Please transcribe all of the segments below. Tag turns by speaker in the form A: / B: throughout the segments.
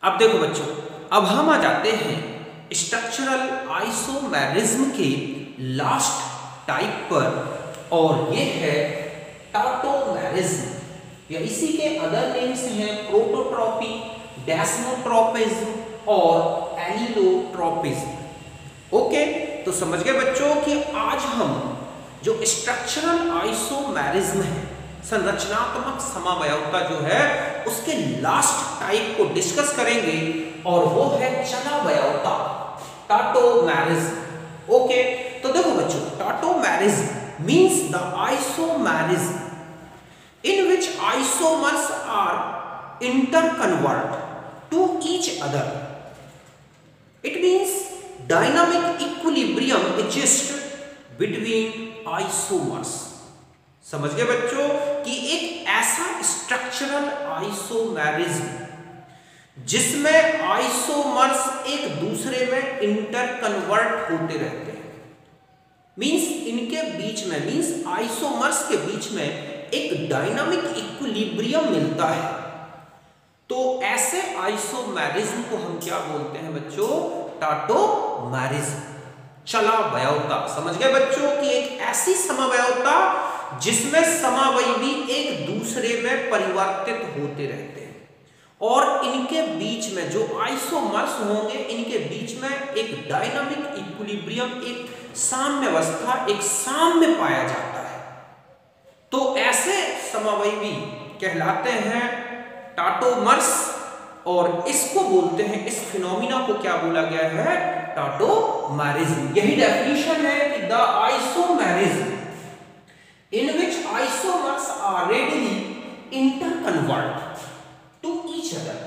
A: अब देखो बच्चों, अब हम आ जाते हैं स्ट्रक्चरल आइसोमेरिज्म के लास्ट टाइप पर, और ये है टाटोमेरिज्म, या इसी के अदर नेम्स हैं प्रोटोट्रॉपी, डेस्मोट्रॉपिज्म और एलिलोट्रॉपिज्म। ओके, तो समझ गए बच्चों कि आज हम जो स्ट्रक्चरल आइसोमेरिज्म है, संरचनात्मक समवयवता जो है, उसके लास्ट टाइप को डिस्कस करेंगे, और वो है चलावयवता, टाटोमेरिज्म। ओके, तो देखो बच्चों, tautomerism means the isomerism in which isomers are interconvert to each other. It means dynamic equilibrium exists between isomers. समझ गए बच्चों कि एक ऐसा स्ट्रक्चरल आइसोमेरिज्म जिसमें आइसोमर्स एक दूसरे में इंटरकन्वर्ट होते रहते हैं, मींस इनके बीच में, मींस आइसोमर्स के बीच में एक डायनामिक इक्विलिब्रियम मिलता है। तो ऐसे आइसोमेरिज्म को हम क्या बोलते हैं बच्चों? टाटोमेरिज्म, चलावयवता। समझ गए बच्चों कि एक ऐसी समवयवता जिसमें समावयवी एक दूसरे में परिवर्तित होते रहते हैं, और इनके बीच में जो आइसोमर्स होंगे, इनके बीच में एक डायनामिक इक्विलिब्रियम, एक साम्यावस्था, एक साम्य पाया जाता है। तो ऐसे समवयवी कहलाते हैं टाटोमर्स, और इसको बोलते हैं, इस फिनोमिना को क्या बोला गया है? टाटोमेरिज्म। यही डेफिनेशन है कि the isomerism in which isomers are readily interconvert to each other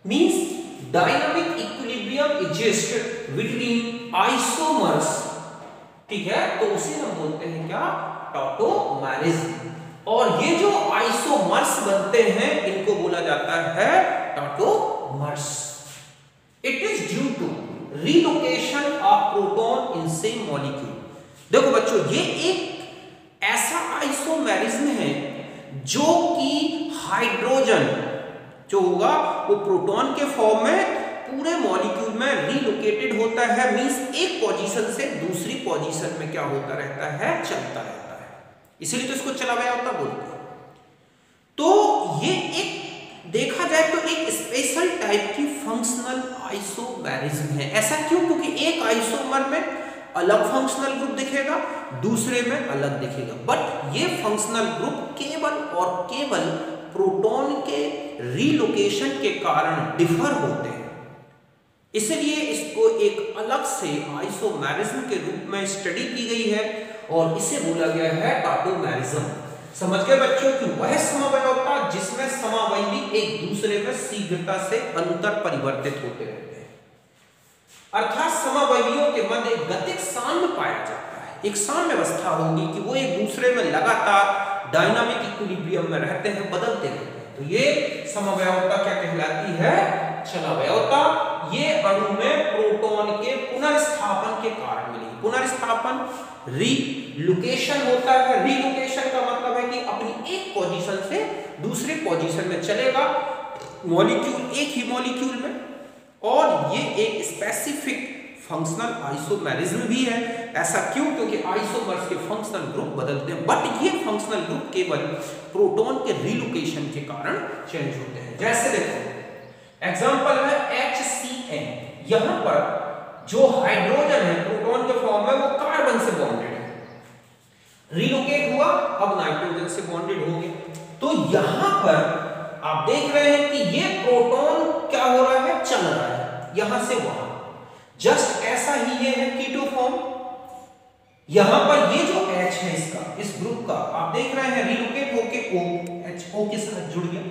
A: means dynamic equilibrium exist between isomers. ठीक है, तो उसे हम बोलते हैं क्या? टाटोमेरिज्म। और ये जो आइसोमर्स बनते हैं, इनको बोला जाता है tautomers. It is due to relocation of proton in same molecule. देखो बच्चों, ये एक ऐसा आइसोमेरिज्म है जो कि हाइड्रोजन जो होगा वो प्रोटॉन के फॉर्म में पूरे मॉलिक्यूल में रीलोकेटेड होता है, मींस एक पोजीशन से दूसरी पोजीशन में क्या होता रहता है? चलता रहता है। इसीलिए तो इसको चलावयवता बोलते हैं। तो ये एक देखा जाए तो एक स्पेशल टाइप की फंक्शनल आइसोमेरिज्म है। ऐसा क्यों? क्योंकि एक आइसोमर में अलग फंक्शनल ग्रुप दिखेगा, दूसरे में अलग दिखेगा, बट ये फंक्शनल ग्रुप केवल और केवल प्रोटॉन के रीलोकेशन के कारण डिफर होते हैं। इसलिए इसको एक अलग से आइसोमेरिज्म के रूप में स्टडी की गई है, और इसे बोला गया है टाटोमेरिज्म। समझ गए बच्चों कि वह समवयवता जिसमें समावयवी एक दूसरे में शीघ्रता से अंतर परिवर्तित होते रहते हैं, अर्थात समवयवियों के मध्य एक गतिक साम्य पाया जाता है, एक साम्य अवस्था होगी कि वो एक दूसरे में लगातार डायनामिक इक्विलिब्रियम में रहते हैं, बदलते रहते हैं। तो ये समवयवता क्या कहलाती है? चलावयवता। ये अणु में प्रोटॉन के पुनर्स्थापन के कारण मिलेगी। पुनर्स्थापन, रीलोकेशन होता है। रीलोकेशन का मतलब है कि अपनी एक पोजीशन से दूसरे पोजीशन में चलेगा मॉलिक्यूल, एक ही मॉलिक्यूल में, और ये एक स्पेसिफिक फंक्शनल आइसोमेरिज्म भी है। ऐसा क्यों? क्योंकि आइसोमर्स के फंक्शनल ग्रुप बदलते हैं, बट ये फंक्शनल ग्रुप केवल प्रोटॉन के रीलोकेशन के कारण चेंज होते हैं। जैसे देखो, एग्जांपल है HCN। यहां पर जो हाइड्रोजन है प्रोटॉन के फॉर्म में, वो कार्बन से बॉन्डेड है, रीलोकेट हुआ, अब नाइट्रोजन से बॉन्डेड हो गया। तो यहां पर आप देख रहे हैं कि ये प्रोटॉन क्या हो रहा है? चल रहा है यहां से वहां। जस्ट ऐसा ही ये है कीटो फॉर्म। यहां पर ये जो H है इसका, इस ग्रुप का, आप देख रहे हैं रीलोकेट होके O के साथ जुड़ गया।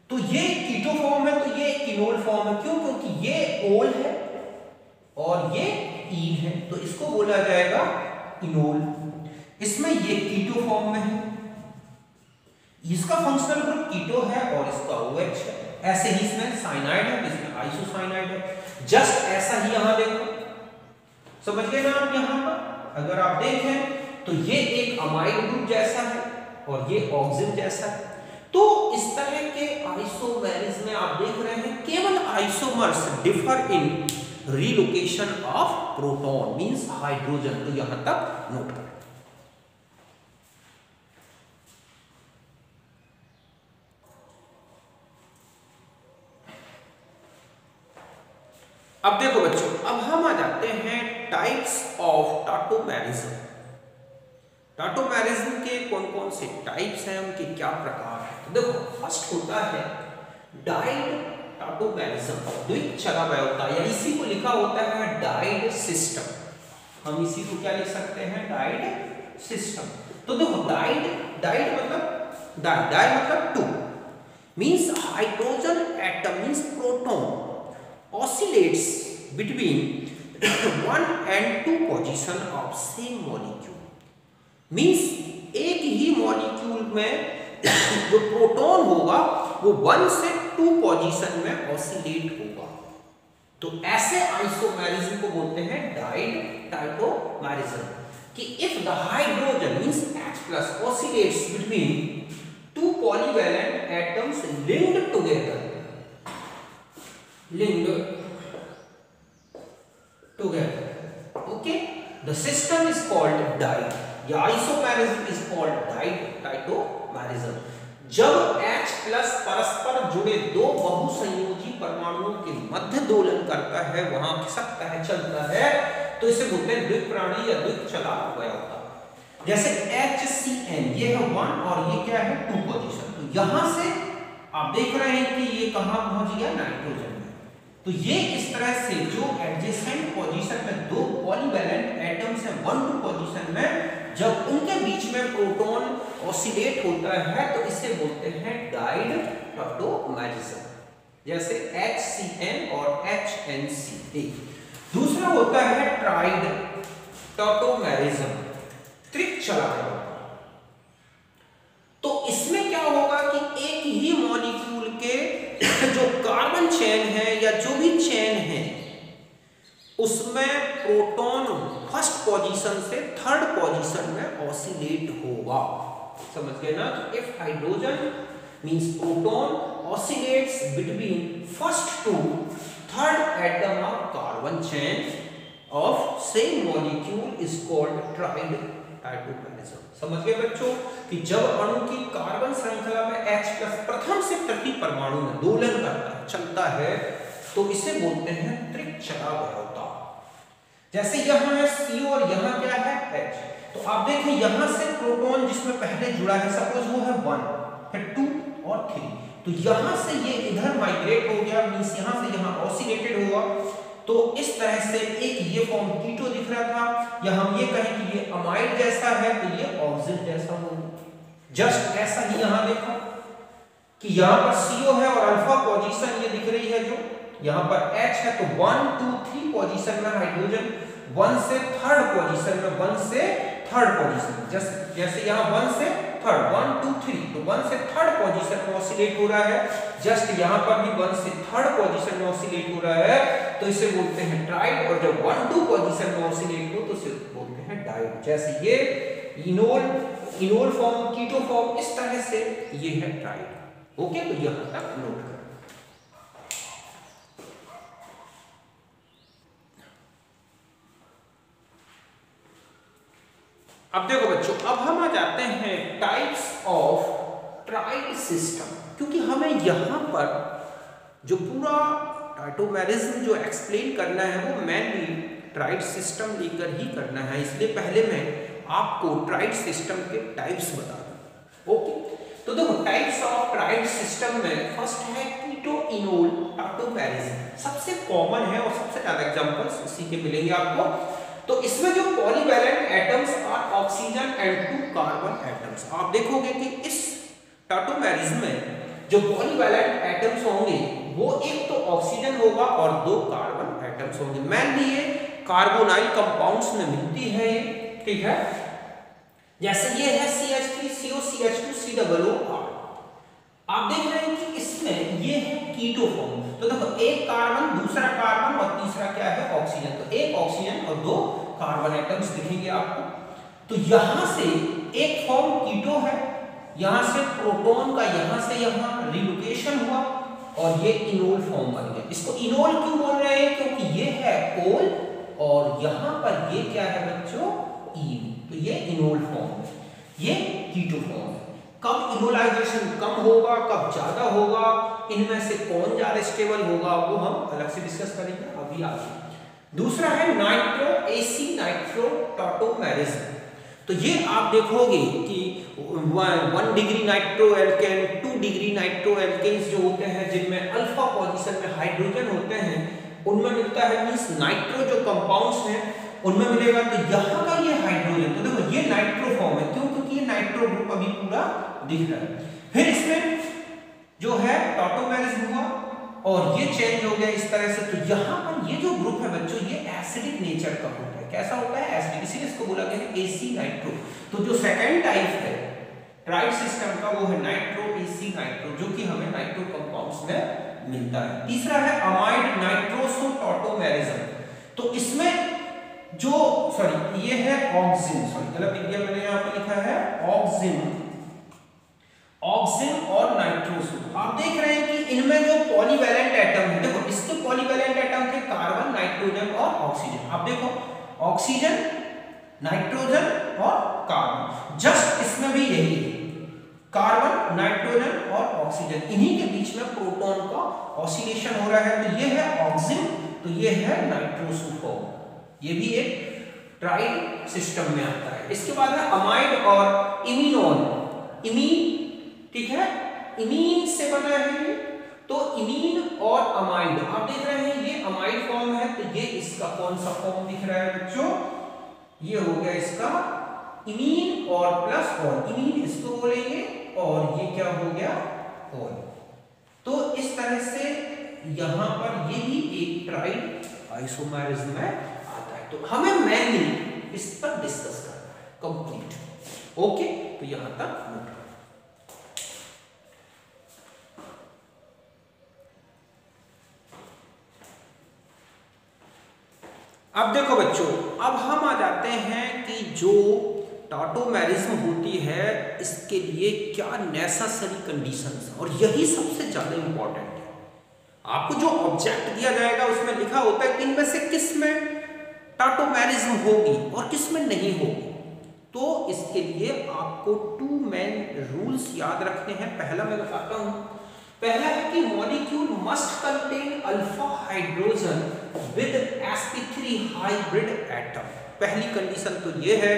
A: तो ये कीटो फॉर्म है, तो ये कीनोल फॉर्म है। क्यों? क्योंकि ये ओल है और ये ईन है, तो इसको बोला जाएगा इनोल। इसमें ये कीटो फॉर्म में है, इसका फंक्शनल ग्रुप कीटो है और इसका OH है। ऐसे ही इसमें साइनाइड है, इसमें आइसोसाइनाइड है। जस्ट ऐसा ही यहां देखो, समझ गए ना आप? यहां पर अगर आप देखें तो ये एक अमाइड ग्रुप जैसा है और ये ऑक्सिन जैसा है। तो इस तरह के आइसोमेरिज्म में आप देख रहे हैं केवल isomers differ in relocation of proton means hydrogen. तो यहां तक नोट करें। अब देखो बच्चों, अब हम आ जाते हैं टाइप्स ऑफ टाटोमेरिज्म। टाटोमेरिज्म के कौन कौन से टाइप्स हैं, उनके क्या प्रकार हैं। तो देखो फर्स्ट होता है डाइड टाटोमेरिज्म, द्विचला व्यवस्था, या इसी को लिखा होता है डाइड सिस्टम। हम इसी को क्या लिख सकते हैं, डाइड सिस्टम। तो देखो डाइड मतलब two, means hydrogen atom means proton oscillates between 1 and 2 position of same molecule, means एक ही मॉलिक्यूल में जो प्रोटॉन होगा वो 1 से 2 पोजीशन में ऑसिलेट होगा। तो ऐसे आइसोमेरिज्म को बोलते हैं डाइड टाटोमेरिज्म, कि if the hydrogen means H+ oscillates between 2 polyvalent atoms linked together, okay, the system is called died, या isomerism is called died tautomerism. जब H+ परस्पर जुड़े दो बहुसंयोजी परमाणुओं के मध्य दोलन करता है, वहां खिसकता है, चलता है, तो इसे बोलते हैं द्विप्राणी या द्विचला व्यवस्था। जैसे HCN, ये है 1 और ये क्या है 2 पोजीशन। तो यहां से आप देख रहे हैं कि ये कहां पहुंच गया, नाइट्रोजन। तो ये इस तरह से जो एडजेसेंट पोजीशन में दो पॉलीवैलेंट एटम्स हैं 1-2 पोजीशन में, जब उनके बीच में प्रोटॉन ऑसिलेट होता है तो इसे बोलते हैं डाइड टाटोमेरिज्म, जैसे HCN और HNC। दूसरा होता है ट्राइड टाटोमेरिज्म, त्रिचला। तो इसमें क्या होगा कि एक ही मॉलिक्यूल के जो कार्बन चेन है या जो भी चेन है उसमें प्रोटॉन फर्स्ट पोजीशन से थर्ड पोजीशन में ऑसिलेट होगा। समझ गए ना। तो if hydrogen means proton oscillates between first to third atom of carbon chain of same molecule is called triad tautomerism. समझ गए बच्चों कि जब अणु की कार्बन श्रृंखला में H+ प्रथम से प्रति परमाणु में दोलन करता है, चलता है, तो इसे बोलते हैं त्रिचला व्यवस्था। जैसे यहाँ है C और यहाँ क्या है H। तो आप देखें यहाँ से प्रोटॉन जिसमें पहले जुड़ा है, सपोज वो है 1, फिर 2 और 3, तो यहाँ से ये इधर माइग्रेट हो गया, मींस यहाँ से यहाँ ऑसिलेटेड हुआ। तो इस तरह से एक ये फॉर्म कीटो दिख रहा था, या हम ये कहें कि ये अमाइड जैसा है तो ये ऑक्सिन जैसा होगा। जस्ट ऐसा ही यहाँ देखो कि यहाँ पर CO है और अल्फा पोजीशन ये दिख रही है, जो यहाँ पर H है, तो 1, 2, 3 पोजीशन में हाइड्रोजन 1 से थर्ड पोजीशन में, 1 से थर्ड पोजीशन, जैसे यहाँ 1 से थर्ड, 1, 2, 3, तो 1 से थर्ड पोजीशन में ऑसिलेट हो रहा है। जस्ट यहाँ पर भी 1 से थर्ड पोजीशन में ऑसिलेट हो रहा है, तो इसे बोलते हैं ट्राइड। और जब 1, 2 पोजीशन में ऑसिलेट हो तो इसे बोलते हैं डाइड। जैसे ये इनोल फॉर्म, कीटो फॉर्म, इस तरह से ये है ट्राइड। ओके, तो यहाँ तक नोट करें। अब देखो बच्चों, अब हम आ जाते हैं टाइप्स ऑफ ट्राइड सिस्टम, क्योंकि हमें यहाँ पर जो पूरा टाटोमेरिज्म जो एक्सप्लेन करना है वो मेनली ट्राइड सिस्टम लेकर ही करना है। इसलिए पहले मैं आपको ट्राइड सिस्टम के टाइप्स बता दूं। ओके, तो देखो टाइप्स ऑफ ट्राइड सिस्टम में फर्स्ट है कीटो इनोल टाटोमेरिज्म, सबसे कॉमन है और सबसे ज्यादा एग्जांपल्स इसी के मिलेंगे आपको। तो इसमें जो polyvalent atoms are oxygen and 2 carbon atoms. आप देखोगे कि इस टाटोमेरिज्म में जो पॉलीवैलेंट एटम्स होंगे वो एक तो ऑक्सीजन होगा और 2 कार्बन एटम्स होंगे। मेनली ये कार्बोनाइल कंपाउंड्स में मिलती है ये, ठीक है। जैसे ये है CH3CO CH2 COO। आप देख रहे हैं कि इसमें ये है कीटो फॉर्म। तो देखो एक कार्बन, दूसरा कार्बन और तीसरा क्या है ऑक्सीजन। तो एक ऑक्सीजन और 2 कार्बन एटम्स दिखेंगे आपको। तो यहां से एक फॉर्म कीटो है, यहां से प्रोटॉन का यहां से यहां रिलोकेशन हुआ और ये इनोल फॉर्म बन गया। इसको इनोल क्यों बोल रहे हैं, क्योंकि ये है ओल और यहां पर ये क्या है बच्चों, ईन, तो ये इनोल फॉर्म है, ये कीटो फॉर्म है। कब इनोलाइजेशन कम होगा, कब ज्यादा होगा, इनमें से कौन ज्यादा स्टेबल होगा, वो हम अलग से डिस्कस करेंगे अभी आगे। दूसरा है नाइट्रो एसी नाइट्रो टॉटोमेरिज्म। तो ये आप देखोगे कि 1 degree nitro alkane, 2 degree nitro alkanes जो होते हैं जिनमें अल्फा पोजीशन में हाइड्रोजन होते हैं, उनमें मिलता है मींस नाइट्रो जो कंपाउंड्स हैं उनमें मिलेगा। तो यहाँ का ये हाइड्रोजन, तो देखो ये नाइट्रो फॉर्म है, क्यों, क्योंकि ये नाइट्रो ग्रुप अभी पूरा दिख रहा है। फिर इसमें जो है टॉटोमेरिज्म हुआ और ये चेंज हो गया इस तरह से। तो यहाँ पर ये जो ग्रुप है बच्चों, ये एसिडिक नेचर का होता है। कैसा होता है, एसिडिक, इसीलिए इसको बोला गया है एसी नाइट्रो। तो जो सेकंड टाइप है ट्राइड सिस्टम का, वो है नाइट्रो एसी नाइट्रो, जो कि हमें नाइट्रो कंपाउंड्स में मिलता है। तीसरा है अमाइड नाइट्रोसो टॉटोमेरिज्म। तो इसमें जो ये है ऑक्सिन, गलत लिख दिया मैंने, यहाँ पर लिखा है ऑक्सिन, ऑक्सिन और नाइट्रोसो। आप देख रहे हैं कि इनमें जो पॉलीवैलेंट एटम है, देखो इसके पॉलीवैलेंट एटम थे कार्बन, नाइट्रोजन और ऑक्सीजन। आप देखो ऑक्सीजन, नाइट्रोजन और कार्बन, जस्ट इसमें भी यही है, कार्बन, नाइट्रोजन और ऑक्सीजन, इन्हीं के बीच में प्रोटॉन का ऑसिलेशन हो रहा है। तो ये है ऑक्सिन, तो ये है नाइट्रोसो फॉर्म, ये भी एक ट्राइड सिस्टम में आता है। इसके बाद है अमाइड और इमीनॉल। इमीन, ठीक है, इमीन से बना है, तो इमीन और अमाइड आप देख रहे हैं, ये अमाइड फॉर्म है। तो ये इसका कौन सा फॉर्म दिख रहा है बच्चों, ये हो गया इसका इमीन और प्लस ऑल, इमीन इसको बोलेंगे और ये क्या हो गया ऑल। तो इस तरह से यहां पर ये भी एक ट्राइड आइसोमेरिज्म में आता है। तो हमें मेनली इस पर डिस्कस करना है कंप्लीट, ओके। तो यहां तक नोट। अब देखो बच्चों, अब हम आ जाते हैं कि जो टॉटोमेरिज्म होती है इसके लिए क्या नेसेसरी कंडीशंस हैं, और यही सबसे ज्यादा इंपॉर्टेंट है। आपको जो ऑब्जेक्ट दिया जाएगा उसमें लिखा होता है कि इनमें से किस में टॉटोमेरिज्म होगी और किस में नहीं होगी। तो इसके लिए आपको 2 मेन रूल्स याद रखने हैं। पहला मैं बताता हूं, पहला है कि molecule must contain alpha hydrogen with sp3 hybrid atom. पहली कंडीशन तो ये है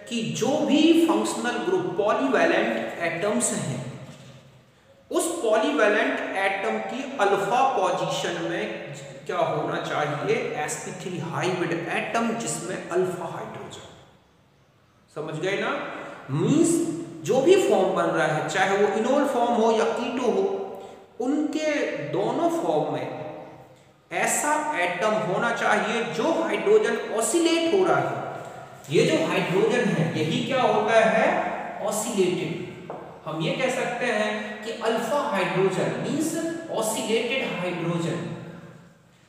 A: कि जो भी फंक्शनल ग्रुप पॉलीवैलेंट एटम्स हैं, उस पॉलीवैलेंट एटम की अल्फा पोजीशन में क्या होना चाहिए, sp3 हाइब्रिड एटम जिसमें अल्फा हाइड्रोजन। समझ गए ना, मींस जो भी फॉर्म बन रहा है, चाहे वो इनोल फॉर्म हो या कीटो हो, उनके दोनों फॉर्म में ऐसा एटम होना चाहिए जो हाइड्रोजन ऑसिलेट हो रहा है। ये जो हाइड्रोजन है यही क्या होता है, ऑसिलेटेड। हम ये कह सकते हैं कि alpha hydrogen means oscillated hydrogen,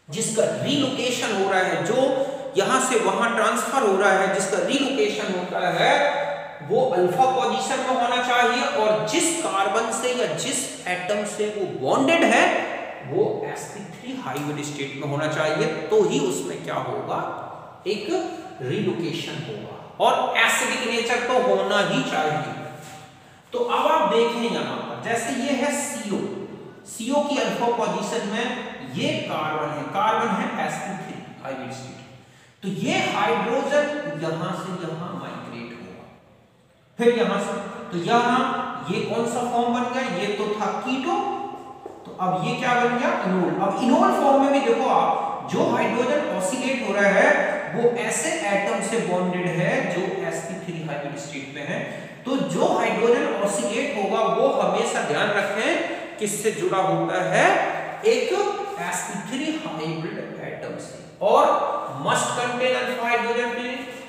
A: जिसका रीलोकेशन हो रहा है, जो यहां से वहां ट्रांसफर हो रहा है, जिसका रीलोकेशन होता है वो अल्फा पोजीशन में होना चाहिए, और जिस कार्बन से या जिस एटम से वो बॉन्डेड है वो sp3 हाइब्रिड स्टेट में होना चाहिए। तो ही उसमें क्या होगा, एक रीलोकेशन होगा, और एसिडिक नेचर तो होना ही चाहिए। तो अब आप देखें यहां पर, जैसे ये है CO, CO की अल्फा पोजीशन में ये कार्बन है, कार्बन है sp3 हाइब्रिड स्टेट। तो ये हाइड्रोजन यहां से यहां माइग्रेट होगा, फिर यहां से, तो यहां ये कौन सा फॉर्म बन गया, ये तो था कीटो, तो अब ये क्या बन गया, इनोल। अब इनोल फॉर्म में भी देखो आप, जो हाइड्रोजन ऑसिलेट हो रहा है वो ऐसे एटम से बॉन्डेड है जो sp3 हाइब्रिड स्टेट में है। तो जो हाइड्रोजन ऑसिलेट होगा वो हमेशा ध्यान रखें किससे जुड़ा होता है, एक sp3 हाइब्रिड एटम से, और must contain alpha hydrogen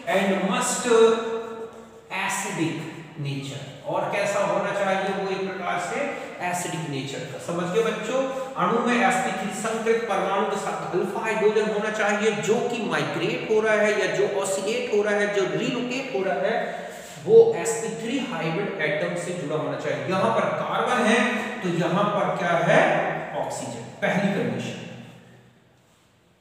A: and must acidic nature, और कैसा होना चाहिए वो एक प्रकार से एसिडिक नेचर का। समझ गए बच्चों, अणु में sp3 संकृत परमाणु के साथ अल्फा हाइड्रोजन होना चाहिए, जो कि माइग्रेट हो रहा है या जो ऑसिलेट हो रहा है, जो रीलोकेट हो रहा है, वो sp3 हाइब्रिड एटम से जुड़ा होना चाहिए। यहां पर कार्बन है तो यहां पर क्या है, ऑक्सीजन, पहली कंडीशन।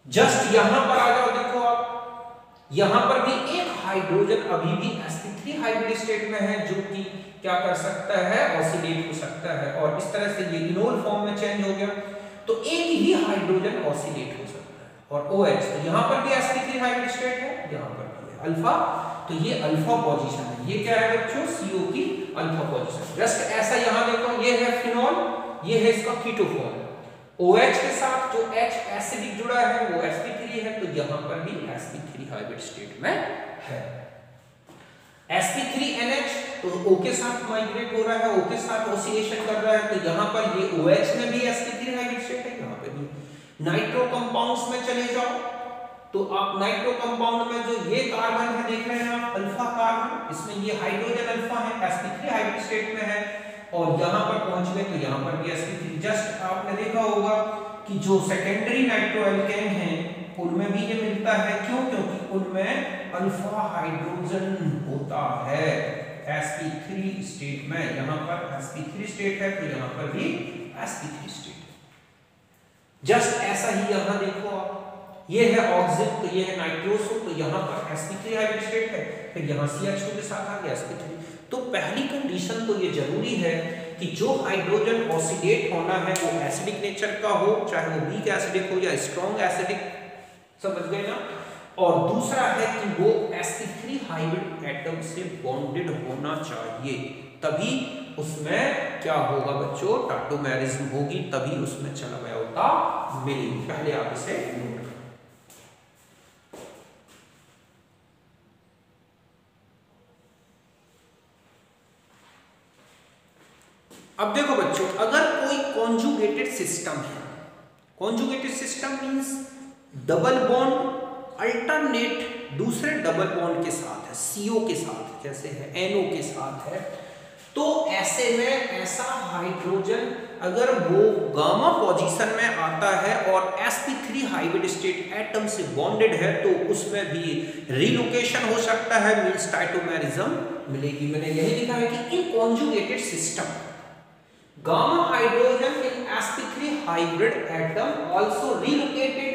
A: जस्ट यहां पर आ जाओ, देखो आप यहां पर भी एक हाइड्रोजन अभी भी sp3 हाइब्रिड स्टेट में है, जो कि क्या कर सकता है, ऑसिलेट हो सकता है, और इस तरह से ये इनोल फॉर्म में चेंज हो गया, तो एक ही हाइड्रोजन ऑसिलेट हो सकता है। और OH, तो यहां पर भी sp3 हाइब्रिड स्टेट है, यहां पर भी है अल्फा, तो ये अल्फा पोजीशन है, ये क्या है बच्चों, CO की अल्फा पोजीशन। जस्ट ऐसा यहां देखो, ये है फिनोल, ये है इसका कीटोफॉर्म, OH के साथ जो H एसिडिक जुड़ा है वो sp3 है, तो यहां पर भी sp3 हाइब्रिड स्टेट में है। sp3NH तो O के साथ माइग्रेट हो रहा है, O के साथ ऑसिलेशन कर रहा है, तो यहां पर ये OH में भी sp3 हाइब्रिड स्टेट है, यहां पे भी। नाइट्रो कंपाउंड्स में चले जाओ, तो आप नाइट्रो कंपाउंड में जो ये कार्बन है देख रहे हैं आप, अल्फा कार्बन, इसमें ये हाइड्रोजन अल्फा है, sp3 हाइब्रिड स्टेट में है, और यहां पर पहुंच गए तो यहां पर भी sp3। जस्ट आपने देखा होगा कि जो सेकेंडरी नाइट्रोएल्केन हैं उनमें भी ये मिलता है, क्यों, क्योंकि उनमें अल्फा हाइड्रोजन होता है sp3 स्टेट में, यहां पर sp3 स्टेट है, तो यहां पर भी sp3 स्टेट है। जस्ट ऐसा ही यहां देखो आप, ये है ऑक्सिन, तो ये है नाइट्रोसो, तो यहां पर sp3 हाइब्रिड स्टेट है, फिर यहां CH2 के साथ आ गया sp3। तो पहली कंडीशन तो ये जरूरी है कि जो हाइड्रोजन ऑसिलेट होना है वो एसिडिक नेचर का हो, चाहे वो वीक एसिडिक हो या स्ट्रॉन्ग एसिडिक, समझ गए ना। और दूसरा है कि वो sp3 हाइब्रिड एटम से बॉन्डेड होना चाहिए, तभी उसमें क्या होगा बच्चों, टाटोमेरिज्म होगी, तभी उसमें चलवयोता मिलेगी। पहले आप इसे नोट करें। अब देखो बच्चों, अगर कोई कॉन्जुगेटेड सिस्टम है, conjugated system means double bond alternate दूसरे डबल बॉन्ड के साथ है, CO के साथ जैसे है, NO के साथ है, तो ऐसे में ऐसा हाइड्रोजन अगर वो गामा पोजीशन में आता है और sp3 हाइब्रिड स्टेट एटम से बॉन्डेड है, तो उसमें भी रिलोकेशन हो सकता है, मींस टाइटोमेरिज्म मिलेगी। मैंने यही लिखा है कि in conjugated system gamma hydrogen in sp3 hybrid atom also relocated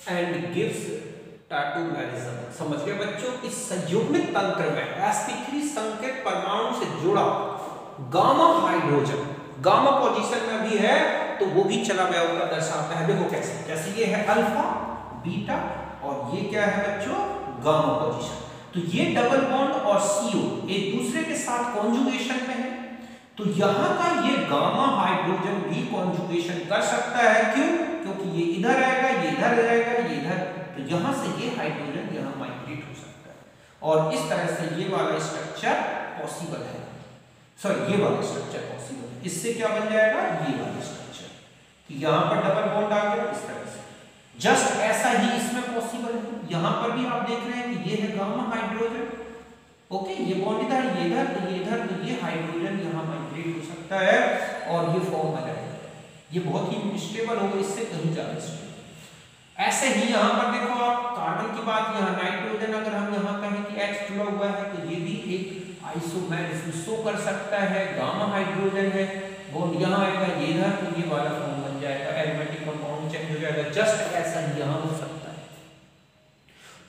A: and gives tautomerism। समझ गए बच्चों, इस संयुग्मित तंत्र में sp3 संकेत परमाणु से जुड़ा गामा हाइड्रोजन गामा पोजीशन में भी है, तो वो भी चलवयोता दर्शाता है। देखो कैसे, जैसे ये है अल्फा बीटा और ये क्या है बच्चों, गामा पोजीशन, तो ये डबल बॉन्ड और CO एक दूसरे के साथ कॉन्जुगेशन में है, तो यहां का ये गामा हाइड्रोजन भी कॉन्जुगेशन कर सकता है, क्यों, क्योंकि ये इधर आएगा, ये इधर जाएगा, ये इधर, तो यहां से ये हाइड्रोजन यहां माइग्रेट हो सकता है, और इस तरह से ये वाला स्ट्रक्चर पॉसिबल है, सॉरी ये वाला स्ट्रक्चर पॉसिबल है। इससे क्या बन जाएगा, ये वाला स्ट्रक्चर, कि यहां पर डबल बॉन्ड आ गया इस तरह से। जस्ट ऐसा ही इसमें पॉसिबल है, यहां पर भी आप देख रहे हैं कि ये है गामा हाइड्रोजन, ओके, ये बॉन्ड इधर, ये इधर, तो ये इधर, तो ये हाइड्रोजन यहां माइग्रेट हो सकता है और ये फॉर्म आ जाएगा, ये बहुत ही अनस्टेबल होगा, इससे कहीं ज्यादा स्टेबल। ऐसे ही यहां पर देखो आप कार्बन की बात, यहां नाइट्रोजन अगर हम यहां कहें कि H जुड़ा हुआ है, तो ये भी एक आइसोमेरिज्म शो कर सकता है, गामा हाइड्रोजन है, बॉन्ड यहां आएगा, ये इधर, तो ये वाला फॉर्म बन जाएगा, एरोमेटिक कंपाउंड चेंज हो जाएगा। जस्ट ऐसा ही यहां हो सकता है।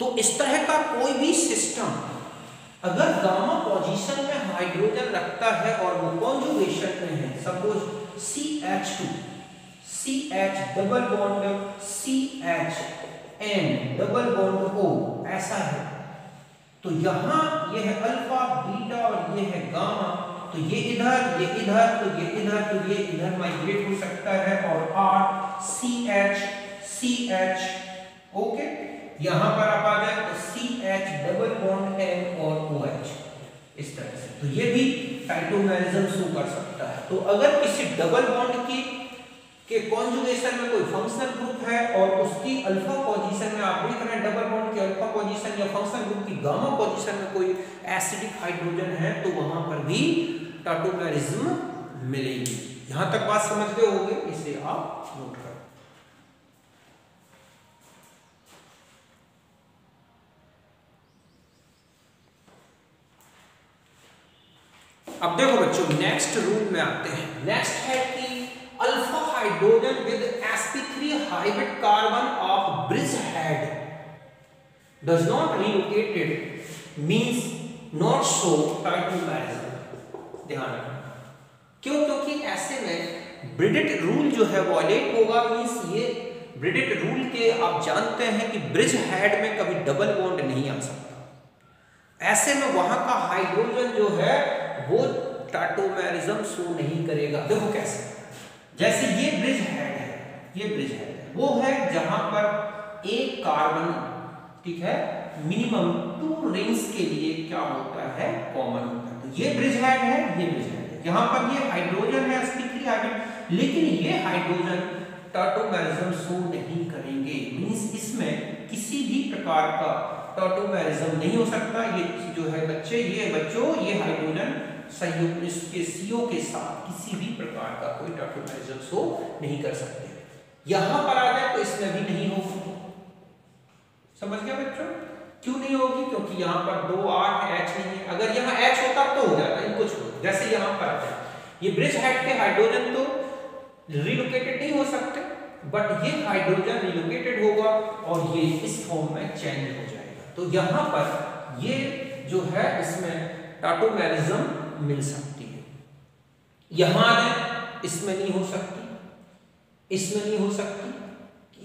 A: तो इस तरह का कोई भी सिस्टम अगर गामा पोजीशन में हाइड्रोजन रखता है और वो कॉन्जुगेशन में है, suppose CH2 CH double bond CH N double bond O ऐसा है, तो यहां ये है अल्फा बीटा और ये है गामा, तो ये इधर, ये इधर, तो ये इधर, तो ये इधर माइग्रेट हो सकता है, और R CH CH, ओके, यहां पर आप आ जाए तो CH डबल बॉन्ड N और OH इस तरह से, तो ये भी टाइटोमेरिज्म शो कर सकता है। तो अगर किसी डबल बॉन्ड के कॉन्जुगेशन में कोई फंक्शनल ग्रुप है और उसकी अल्फा पोजीशन में आप देख रहे हैं डबल बॉन्ड की अल्फा पोजीशन या फंक्शनल ग्रुप की गामा पोजीशन में कोई एसिडिक हाइड्रोजन है, तो वहां पर भी टाटोमेरिज्म मिलेगी। यहां तक बात समझ गए होंगे, इसे आप नोट करें। अब देखो बच्चों, नेक्स्ट रूल में आते हैं। नेक्स्ट है कि alpha hydrogen with sp3 hybrid carbon of bridge head does not relocated means not show tautomerism। ध्यान रखना, क्यों? क्योंकि ऐसे में ब्रिडेट रूल जो है वॉयलेट होगा। मींस ये ब्रिडेट रूल के आप जानते हैं कि ब्रिज हेड में कभी डबल बॉन्ड नहीं आ सकता। ऐसे में वहां का हाइड्रोजन जो है वो tautomerism शो नहीं करेगा। देखो कैसे, जैसे ये ब्रिज हेड है, ये ब्रिज हेड है, वो है जहां पर एक कार्बन, ठीक है, मिनिमम 2 रिंग्स के लिए क्या होता है, कॉमन होता है। तो ये ब्रिज हेड है, ये ब्रिज हेड है, यहाँ पर ये हाइड्रोजन है sp3 हाइब्रिड, लेकिन ये हाइड्रोजन tautomerism शो नहीं करेंगे। मींस इसमें किसी भी प्रकार का tautomerism नहीं हो सकता। ये जो है बच्चे, ये बच्चों, ये हाइड्रोजन संयुक्त इसके CO के साथ किसी भी प्रकार का कोई tautomerism शो नहीं कर सकते। यहां पर आ जाए तो इसमें भी नहीं होगी। समझ गया बच्चों? क्यों नहीं होगी? क्योंकि यहाँ पर 2 8 H नहीं है। अगर यहाँ H होता तो हो जाता, इनको छोड़ो। जैसे यहाँ पर आता है, ये ब्रिज हेड के हाइड्रोजन तो रिलोकेटेड नहीं हो सकते, बट ये हाइड्रोजन रिलोकेटेड होगा और ये इस फॉर्म में चेंज हो जाएगा। तो यहाँ पर ये जो है इसमें tautomerism मिल सकती है। यहाँ इसमें नहीं हो सकती, इसमें नहीं हो सकती,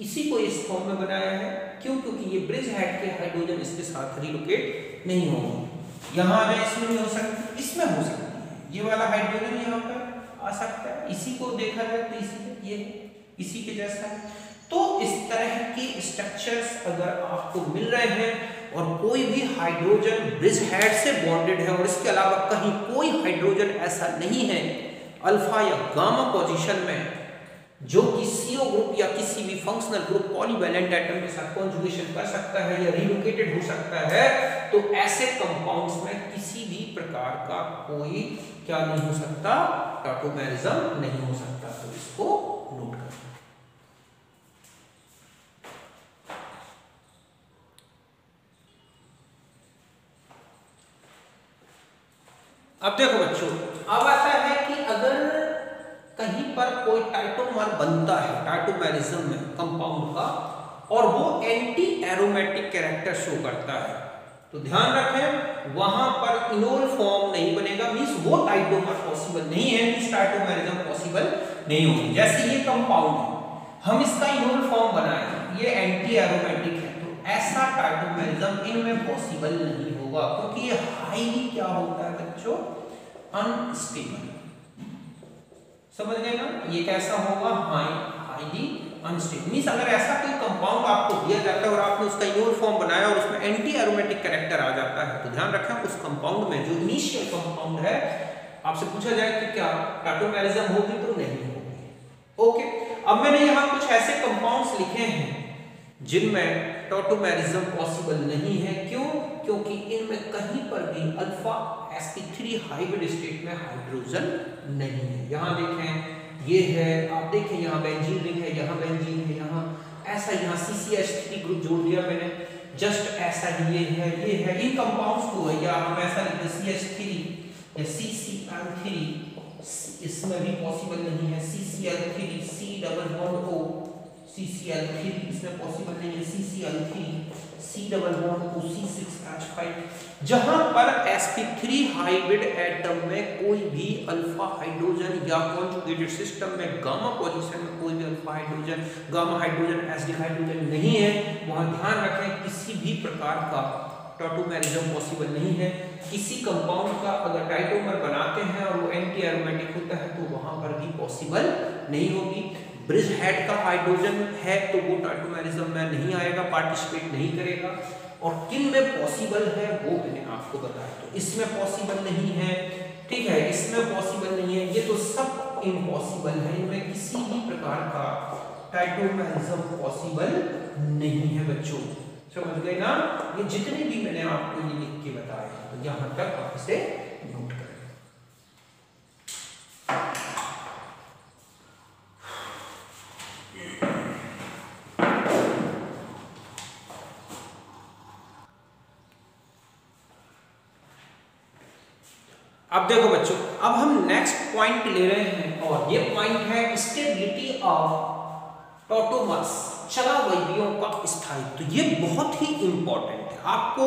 A: इसी को इस फॉर्म में बनाया है। क्यों? क्योंकि ये ब्रिज हेड के हाइड्रोजन इसके साथ रिलोकेट नहीं होंगे। यहाँ आ जाए, इसमें नहीं हो सकती, इसमें हो सकती है। ये वाला हाइड्रोजन यहाँ पर आ सकता है, इसी को देखा जाए तो इसी ये इसी के जैसा है। तो इस तरह के स्ट्रक्चर्स अगर आपको मिल रहे हैं और कोई भी हाइड्रोजन ब्रिज हेड से बॉन्डेड है और इसके अलावा कहीं कोई हाइड्रोजन ऐसा नहीं है अल्फा या गामा पोजीशन में जो कि CO ग्रुप या किसी भी फंक्शनल ग्रुप पॉलीवैलेंट एटम के साथ कॉन्जुगेशन कर सकता है या रिलोकेटेड हो सकता है, तो ऐसे कंपाउंड्स में किसी भी प्रकार का कोई क्या नहीं हो सकता, tautomerism नहीं हो सकता। तो इसको नोट करें। अब देखो बच्चों, अब आता है कि अगर कहीं पर कोई टाइटोमर बनता है tautomerism में कंपाउंड का और वो एंटी एरोमेटिक कैरेक्टर शो करता है, तो ध्यान रखें वहां पर इनोल फॉर्म नहीं बनेगा। मींस वो टाइटोमर पॉसिबल नहीं है, मींस tautomerism पॉसिबल नहीं होगी। जैसे ये कंपाउंड है, हम इसका इनोल फॉर्म बनाए, ये एंटी एरोमेटिक है, तो ऐसा tautomerism इनमें पॉसिबल नहीं होगा क्योंकि ये हाईली क्या होता है बच्चों, अनस्टेबल। समझ गए ना? ये कैसा होगा, हाईली अनस्टेबल। मींस अगर ऐसा कोई कंपाउंड आपको दिया जाता है और आपने उसका इनोल फॉर्म बनाया और उसमें एंटी एरोमेटिक कैरेक्टर आ जाता है, तो ध्यान रखें उस कंपाउंड में जो इनिशियल कंपाउंड है, आपसे पूछा जाए कि क्या tautomerism होगी, तो नहीं होगी। ओके, अब मैंने यहाँ कुछ ऐसे कंपाउंड्स लिखे हैं जिनमें tautomerism पॉसिबल नहीं है। क्यों? क्योंकि इनमें कहीं पर भी अल्फा sp3 हाइब्रिड स्टेट में हाइड्रोजन नहीं है। यहाँ देखें, ये है, आप देखें यहाँ बेंजीन रिंग है, यहाँ बेंजीन है, यहाँ ऐसा, यहाँ CCH3 ग्रुप जोड़ दिया मैंने, जस्ट ऐसा ही ये है। इन कंपाउंड्स को या हम ऐसा लिखते CH3 या CCl3, इसमें भी पॉसिबल नहीं है। CCl3 C double bond O, CCl3 इसमें पॉसिबल नहीं है। CCl3 C double bond O C6H5, जहां पर sp3 हाइब्रिड एटम में कोई भी अल्फा हाइड्रोजन या कॉन्जुगेटेड सिस्टम में गामा पोजीशन में कोई भी alpha hydrogen, gamma hydrogen, acid hydrogen नहीं है, वहां ध्यान रखें किसी भी प्रकार का tautomerism पॉसिबल नहीं है। किसी कंपाउंड का अगर टाइटोमर बनाते हैं और वो एंटी एरोमेटिक होता है तो वहां पर भी पॉसिबल नहीं होगी। ब्रिज हेड का हाइड्रोजन है तो वो tautomerism में नहीं आएगा, पार्टिसिपेट नहीं करेगा। और किन में पॉसिबल है वो मैंने आपको बताया, तो इसमें पॉसिबल नहीं है, ठीक है, इसमें पॉसिबल नहीं है, ये तो सब इम्पॉसिबल है, इनमें किसी भी प्रकार का tautomerism पॉसिबल नहीं है बच्चों। समझ गए ना? ये जितने भी मैंने आपको ये लिख के बताए, तो यहां तक आप इसे नोट करें। अब देखो बच्चों, अब हम नेक्स्ट पॉइंट ले रहे हैं और ये पॉइंट है स्टेबिलिटी ऑफ टॉटोमर्स, चलावयवियों का स्थायित्व, तो ये बहुत ही इंपॉर्टेंट है। आपको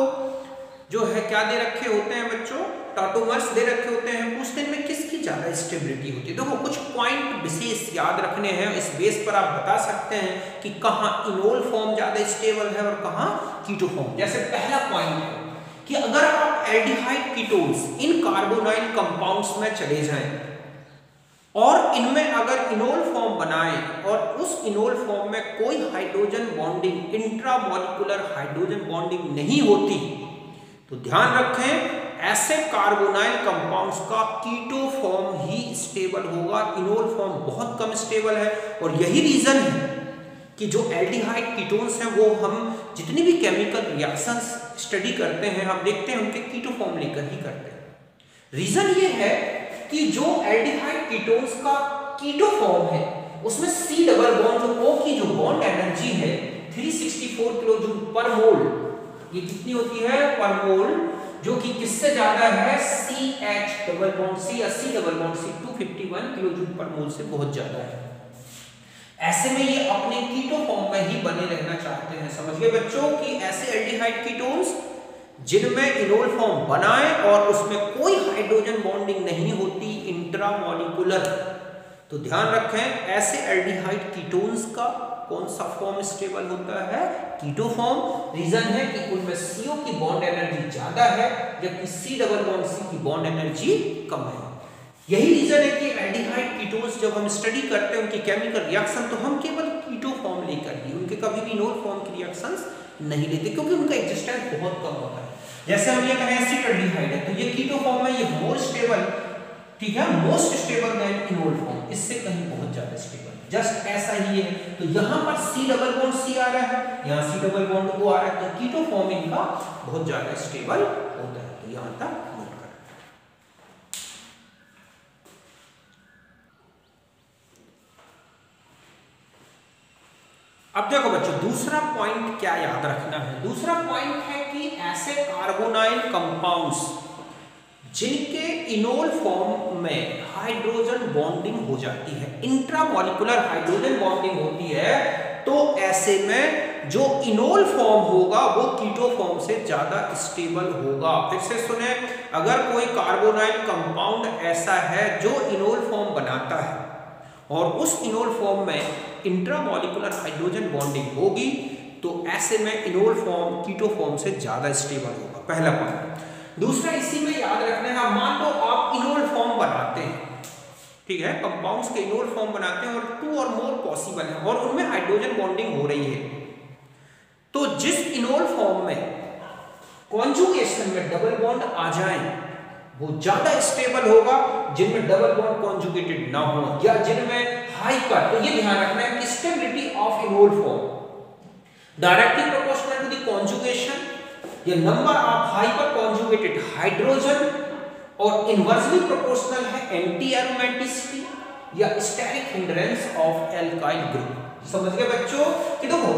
A: जो है क्या दे रखे होते हैं बच्चों, टॉटोमर्स दे रखे होते हैं, पूछते हैं किसकी ज्यादा स्टेबिलिटी होती है। देखो कुछ पॉइंट विशेष याद रखने हैं, इस बेस पर आप बता सकते हैं कि कहाँ इनोल फॉर्म ज्यादा स्टेबल है और कहाँ कीटो फॉर्म। जैसे पहला पॉइंट है कि अगर आप एल्डिहाइड कीटोन्स इन कार्बोनाइल कंपाउंड्स में चले जाएं और इनमें अगर इनोल फॉर्म बनाएं और उस इनोल फॉर्म में कोई hydrogen bonding, intramolecular hydrogen bonding नहीं होती, तो ध्यान रखें ऐसे कार्बोनाइल कंपाउंड्स का कीटो फॉर्म ही स्टेबल होगा, इनोल फॉर्म बहुत कम स्टेबल है। और यही रीजन है कि जो एल्डिहाइड कीटोन्स हैं वो हम जितनी भी केमिकल रिएक्शंस स्टडी करते हैं हम देखते हैं उनके कीटो फॉर्म लेकर ही करते हैं। रीजन ये है कि जो एल्डिहाइड कीटोन्स का कीटो फॉर्म है उसमें C डबल बॉन्ड, जो O की जो बॉन्ड एनर्जी है 364 किलो जूल पर मोल, ये कितनी होती है पर मोल, जो कि किससे ज्यादा है CH डबल बॉन्ड C या C double bond C 251 kilojoule per mole से बहुत ज्यादा है। ऐसे में ये अपने कीटो फॉर्म में ही बने रहना चाहते हैं। समझ गए बच्चों कि ऐसे एल्डिहाइड कीटोन्स जिनमें इनोल फॉर्म बनाए और उसमें कोई हाइड्रोजन बॉन्डिंग नहीं होती इंट्रामॉलिक्यूलर, तो ध्यान रखें ऐसे एल्डिहाइड कीटोन्स का कौन सा फॉर्म स्टेबल होता है, कीटो फॉर्म। रीजन है कि उनमें CO की बॉन्ड एनर्जी ज्यादा है जबकि C डबल बॉन्ड C की बॉन्ड एनर्जी कम है। यही रीजन है कि एल्डिहाइड कीटोन्स जब हम स्टडी करते हैं उनकी केमिकल रिएक्शन तो हम केवल कीटो फॉर्म लेकर ही, उनके कभी भी इनोल फॉर्म की रिएक्शंस नहीं लेते क्योंकि उनका एग्जिस्टेंस बहुत कम होता है। जैसे हम ये कहें एसिटाल्डिहाइड है तो ये कीटो फॉर्म है, ये मोर स्टेबल, ठीक है, most stable than enol form, इससे कहीं बहुत ज्यादा स्टेबल, जस्ट ऐसा ही है। तो यहां पर C डबल बॉन्ड C आ रहा है, यहां C डबल बॉन्ड O आ रहा है, तो कीटो फॉर्म इनका बहुत ज्यादा स्टेबल होता है। तो यहां तक नोट करें। अब देखो बच्चों दूसरा पॉइंट क्या याद रखना है, दूसरा पॉइंट है कि ऐसे कार्बोनाइल कंपाउंड्स जिनके इनोल फॉर्म में हाइड्रोजन बॉन्डिंग हो जाती है, इंट्रामॉलिक्यूलर हाइड्रोजन बॉन्डिंग होती है, तो ऐसे में जो इनोल फॉर्म होगा वो कीटो फॉर्म से ज्यादा स्टेबल होगा। फिर से सुने, अगर कोई कार्बोनाइल कंपाउंड ऐसा है जो इनोल फॉर्म बनाता है और उस इनोल फॉर्म में इंट्रामॉलिक्यूलर हाइड्रोजन बॉन्डिंग होगी तो ऐसे में इनोल फॉर्म कीटो फॉर्म से ज्यादा स्टेबल होगा, पहला पॉइंट। दूसरा इसी में याद रखना है, मान लो आप इनोल फॉर्म बनाते हैं, ठीक है, कंपाउंड्स के इनोल फॉर्म बनाते हैं और 2 और मोर पॉसिबल है और उनमें हाइड्रोजन बॉन्डिंग हो रही है, तो जिस इनोल फॉर्म में कॉन्जुगेशन में डबल बॉन्ड आ जाए वो ज्यादा स्टेबल होगा जिनमें डबल बॉन्ड कॉन्जुगेटेड ना हो या जिनमें हाइपर। तो ये ध्यान रखना है कि stability of enol form directly proportional to the conjugation या number of hyper conjugated hydrogen और इनवर्सली प्रोपोर्शनल है एंटी एरोमेटिसिटी या steric hindrance of alkyl group. समझ गए बच्चों कि देखो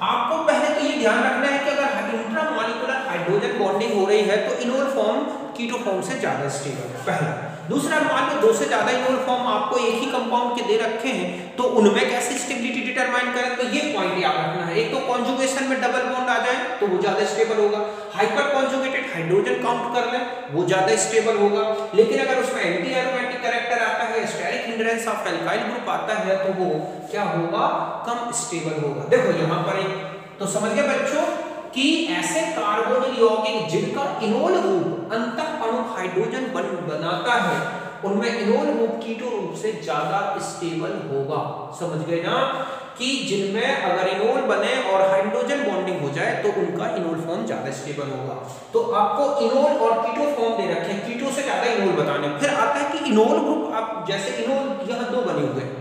A: आपको पहले तो ये ध्यान रखना है कि अगर इंट्रामॉलिक्यूलर हाइड्रोजन बॉन्डिंग हो रही है तो इनोल फॉर्म कीटो फॉर्म से ज्यादा स्टेबल है, पहला। दूसरा, मान लो 2 से ज्यादा इनोल फॉर्म आपको एक ही कंपाउंड के दे रखे हैं तो उनमें कैसे स्टेबिलिटी डिटरमाइन करें, तो ये पॉइंट याद रखना है। एक तो कॉन्जुगेशन में डबल बॉन्ड आ जाए तो वो ज्यादा स्टेबल होगा, हाइपर कॉन्जुगेटेड हाइड्रोजन काउंट कर लें वो ज्यादा स्टेबल होगा, लेकिन अगर उसमें एंटी एरोमेटिक कैरेक्टर आता है, steric hindrance of alkyl group आता है तो वो क्या होगा, कम स्टेबल होगा। देखो यहां पर एक तो समझ गए बच्चों कि ऐसे कार्बोनिल यौगिक जिनका इनोल ग्रुप अंतः अणु हाइड्रोजन बनाता है उनमें इनोल ग्रुप कीटो रूप से ज्यादा स्टेबल होगा। समझ गए ना कि जिनमें अगर इनोल बने और हाइड्रोजन बॉन्डिंग हो जाए तो उनका इनोल फॉर्म ज्यादा स्टेबल होगा। तो आपको इनोल और कीटो फॉर्म दे रखे हैं, कीटो से ज्यादा इनोल बताने। फिर आता है कि इनोल ग्रुप, आप जैसे इनोल यहां 2 बने हुए हैं,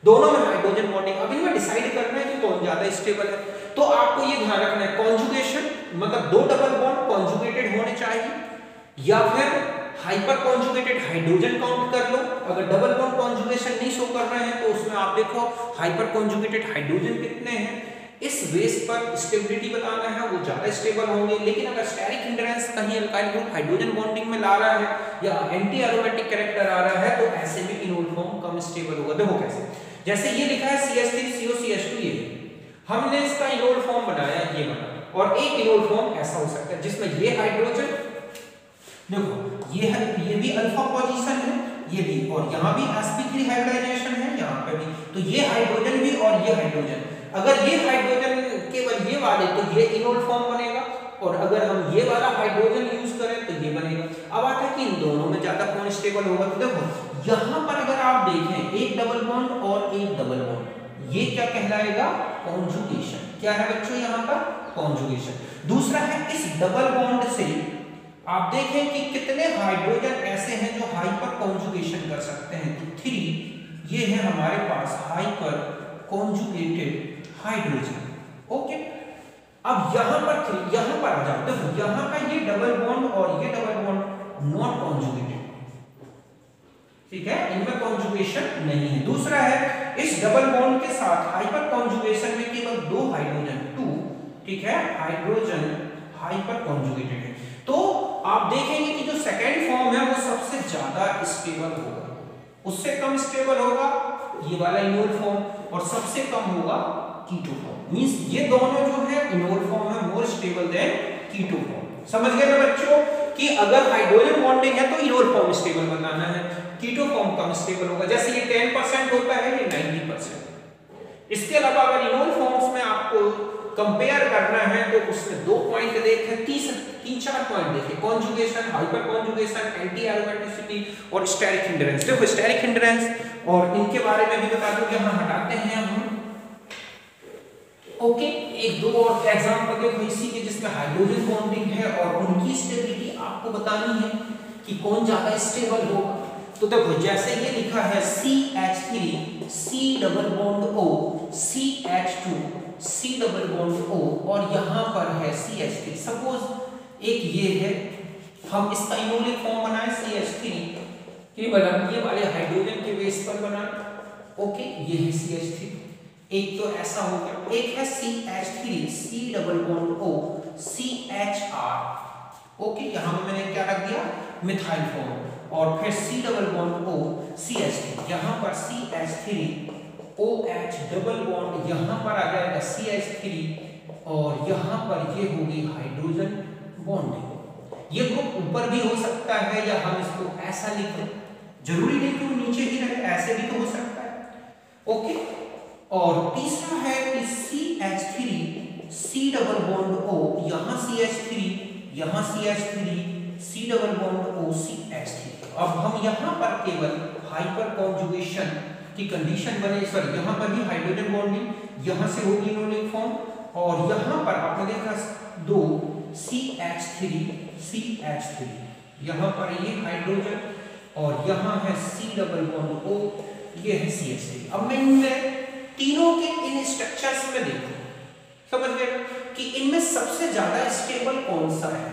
A: दोनों में हाइड्रोजन बॉन्डिंग, अब इनमें डिसाइड करना है कि कौन ज्यादा स्टेबल है। तो आपको ये ध्यान रखना है कॉन्जुगेशन मतलब 2 डबल बॉन्ड कॉन्जुगेटेड होने चाहिए या फिर हाइपर कॉन्जुगेटेड हाइड्रोजन काउंट कर लो। अगर डबल बॉन्ड कॉन्जुगेशन नहीं शो कर रहे हैं तो उसमें आप देखो हाइपर कॉन्जुगेटेड हाइड्रोजन कितने हैं, इस बेस पर स्टेबिलिटी बताना है, वो ज्यादा स्टेबल होंगे। लेकिन अगर स्टेरिक हिंड्रेंस कहीं अल्काइल ग्रुप हाइड्रोजन बॉन्डिंग में ला रहा है या एंटी एरोमेटिक कैरेक्टर आ रहा है तो ऐसे में इनोल फॉर्म कम स्टेबल होगा। देखो कैसे, जैसे ये लिखा है CH3COCH2, ये हमने इसका इनोल फॉर्म बनाया, ये बना, और एक इनोल फॉर्म ऐसा हो सकता है जिसमें ये हाइड्रोजन, देखो ये है, ये भी अल्फा पोजीशन है, ये भी, और यहाँ भी sp3 हाइब्रिडाइजेशन है, यहाँ पे भी, तो ये हाइड्रोजन भी और ये हाइड्रोजन, अगर ये हाइड्रोजन केवल ये वाले तो ये इनोल फॉर्म बनेगा, और अगर हम ये वाला हाइड्रोजन यूज करें तो ये बनेगा। अब आता है कि इन दोनों में ज्यादा कौन स्टेबल होगा, तो देखो यहाँ पर अगर आप देखें एक डबल बॉन्ड और एक डबल बॉन्ड, ये क्या कहलाएगा, कॉन्जुगेशन। क्या है बच्चों यहाँ पर, कॉन्जुगेशन। दूसरा है इस डबल बॉन्ड से आप देखें कि कितने हाइड्रोजन ऐसे हैं जो हाइपर कॉन्जुगेशन कर सकते हैं, तो 3 ये है हमारे पास हाइपर कॉन्जुगेटेड हाइड्रोजन। ओके, अब यहाँ पर आ जाओ, देखो यहाँ का ये डबल बॉन्ड और ये डबल बॉन्ड नॉट कॉन्जुगेटेड, ठीक है, इनमें कॉन्जुगेशन नहीं है। दूसरा है इस डबल बॉन्ड के साथ हाइपर कॉन्जुगेशन में केवल 2 हाइड्रोजन, 2, ठीक है, हाइड्रोजन हाइपर कॉन्जुगेटेड है, तो आप देखेंगे कि जो सेकंड फॉर्म है वो सबसे ज्यादा स्टेबल होगा, उससे कम स्टेबल होगा ये वाला इनोल फॉर्म, और सबसे कम होगा कीटो फॉर्म। मींस ये दोनों जो है इनोल फॉर्म है more stable than keto form. समझ गए ना बच्चों कि अगर हाइड्रोजन बॉन्डिंग है तो इनोल फॉर्म स्टेबल बनाना है, कीटो फॉर्म कम स्टेबल होगा, जैसे ये 10% होता है, ये 90%। इसके अलावा अगर इनोल फॉर्म्स में आपको कंपेयर करना है तो उसमें 2 पॉइंट देखें, 3-4 पॉइंट देखें, conjugation, hyper conjugation, anti aromaticity और स्टेरिक हिंड्रेंस। देखो स्टेरिक हिंड्रेंस और इनके बारे में भी बता दूं कि हम हटाते हैं हम, ओके, 1-2 और एग्जांपल देखो इसी के जिसमें हाइड्रोजन बॉन्डिंग है और उनकी स्टेबिलिटी आपको बतानी है कि कौन ज्यादा स्टेबल होगा। तो देखो जैसे ये लिखा है CH3 C double bond O, CH2 C double bond O, और यहाँ पर है CH3। सपोज एक ये है, हम इसका इनोलिक फॉर्म बनाए CH3 के बना, ये वाले हाइड्रोजन के बेस पर बना, ओके, ये है CH3, एक तो ऐसा हो गया, एक है CH3 C double bond O CHR, okay, यहाँ पे मैंने क्या रख दिया, मिथाइल फॉर्म, और फिर C double bond O CH3, यहाँ पर CH3 OH डबल बॉन्ड, यहाँ पर आ जाएगा CH3, और यहाँ पर ये होगी हाइड्रोजन बॉन्डिंग। ये ग्रुप ऊपर भी हो सकता है या हम इसको ऐसा लिख दें, जरूरी नहीं कि वो नीचे ही रहे, ऐसे भी तो हो सकता है, ओके। और तीसरा है कि CH3 C double bond O, यहाँ CH3, यहाँ CH3 C double bond O CH3। अब हम यहाँ पर केवल हाइपर कॉन्जुगेशन की कंडीशन बने, सॉरी यहाँ पर भी हाइड्रोजन बॉन्डिंग, यहाँ से होगी इनोलिक फॉर्म, और यहाँ पर आपने देखा 2 CH3, यहाँ पर ये हाइड्रोजन, और यहाँ है C डबल बॉन्ड O, ये है CH3। अब मैं इनमें तीनों के इन स्ट्रक्चर्स में देखो, समझ गए कि इनमें सबसे ज्यादा स्टेबल कौन सा है,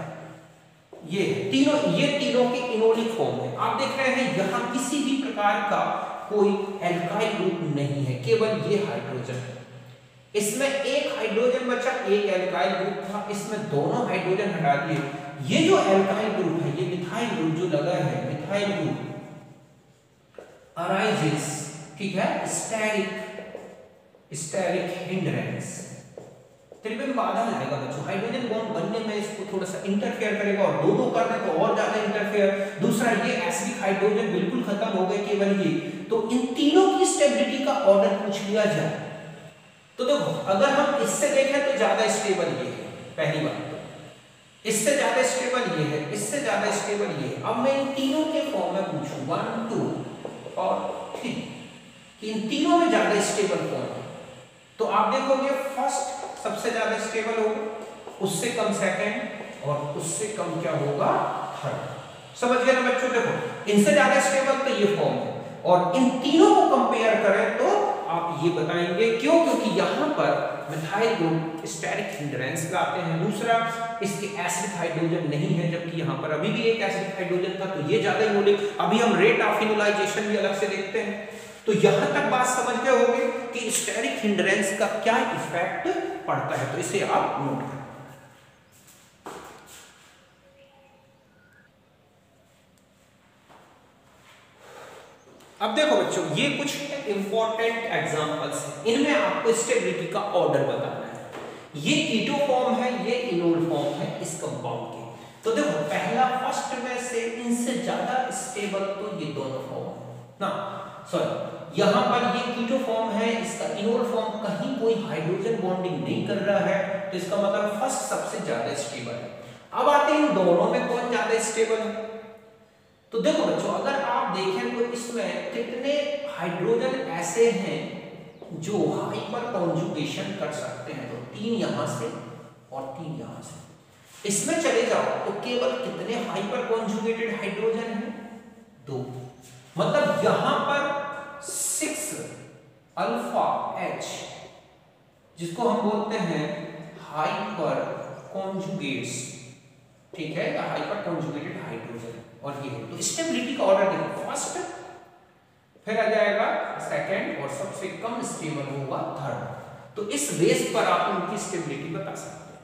A: ये तीनों, ये तीनों के इनोलिक फॉर्म है। आप देख रहे हैं यहाँ किसी भी प्रकार का कोई एल्काइल ग्रुप नहीं है, केवल ये हाइड्रोजन है। इसमें एक हाइड्रोजन बचा, एक एल्काइल ग्रुप था, इसमें दोनों हाइड्रोजन हटा दिए। ये जो एल्काइल ग्रुप है, ये मिथाइल ग्रुप जो लगा है, मिथाइल ग्रुप अराइजेस, ठीक है, स्टेरिक हिंड्रेंस, त्रिविम बाधा लाएगा बच्चों, हाइड्रोजन बॉन्ड बनने में इसको थोड़ा सा इंटरफेयर करेगा, और दो कर दे तो और ज्यादा इंटरफेयर। दूसरा ये एसिडिक हाइड्रोजन बिल्कुल खत्म हो गए केवल ये। तो इन तीनों की स्टेबिलिटी का ऑर्डर पूछ लिया जाए तो देखो, अगर हम इससे देखें तो ज्यादा स्टेबल ये है, पहली बात, इससे ज्यादा स्टेबल ये है, इससे ज्यादा स्टेबल ये है। अब मैं इन तीनों के फॉर्म में पूछूं 1, 2 और 3, इन तीनों में ज्यादा स्टेबल कौन है, तो आप देखोगे फर्स्ट सबसे ज्यादा स्टेबल होगा, उससे कम सेकंड, और उससे कम क्या होगा, थर्ड। समझ गए ना बच्चों, देखो इनसे ज्यादा स्टेबल तो ये फॉर्म है, और इन तीनों को कंपेयर करें तो आप ये बताएंगे क्यों, क्योंकि यहाँ पर मिथाइल ग्रुप स्टेरिक हिंड्रेंस लाते हैं। दूसरा, इसके एसिडिक हाइड्रोजन नहीं है, जबकि यहाँ पर अभी भी एक एसिडिक हाइड्रोजन था, तो ये ज्यादा इनोलिक। अभी हम रेट ऑफ इनोलाइजेशन भी अलग से देखते हैं। तो यहां तक बात समझ गए होंगे कि स्टेरिक हिंड्रेंस का क्या इफेक्ट पड़ता है, तो इसे आप नोट करें। अब देखो बच्चों, ये कुछ इंपॉर्टेंट एग्जांपल्स हैं, इनमें आपको स्टेबिलिटी का ऑर्डर बताना है। ये कीटो फॉर्म है, ये इनोल फॉर्म है इस कंपाउंड के। तो देखो पहला फर्स्ट में से इनसे ज्यादा स्टेबल तो ये दोनों फॉर्म ना, सॉरी यहां पर ये कीटो फॉर्म है, इसका इनोल फॉर्म कहीं कोई हाइड्रोजन बॉन्डिंग नहीं कर रहा है, तो इसका मतलब फर्स्ट सबसे ज्यादा स्टेबल है। अब आते हैं इन दोनों में कौन ज्यादा स्टेबल है। तो देखो बच्चों, अगर आप देखें तो इसमें कितने हाइड्रोजन ऐसे हैं जो हाइपर कॉन्जुगेशन कर सकते हैं, तो 3 यहां से और 3 यहां से। इसमें चले जाओ तो केवल कितने हाइपर कॉन्जुगेटेड हाइड्रोजन हैं, 2। मतलब यहां पर 6 अल्फा H, जिसको हम बोलते हैं हाइपर कॉन्जुगेट्स, ठीक है, हाइपर कॉन्जुगेटेड हाइड्रोजन, और ये है। तो स्टेबिलिटी का ऑर्डर देखो, फर्स्ट, फिर आ जाएगा सेकंड, और सबसे कम स्टेबल होगा थर्ड। तो इस बेस पर आप उनकी स्टेबिलिटी बता सकते हैं।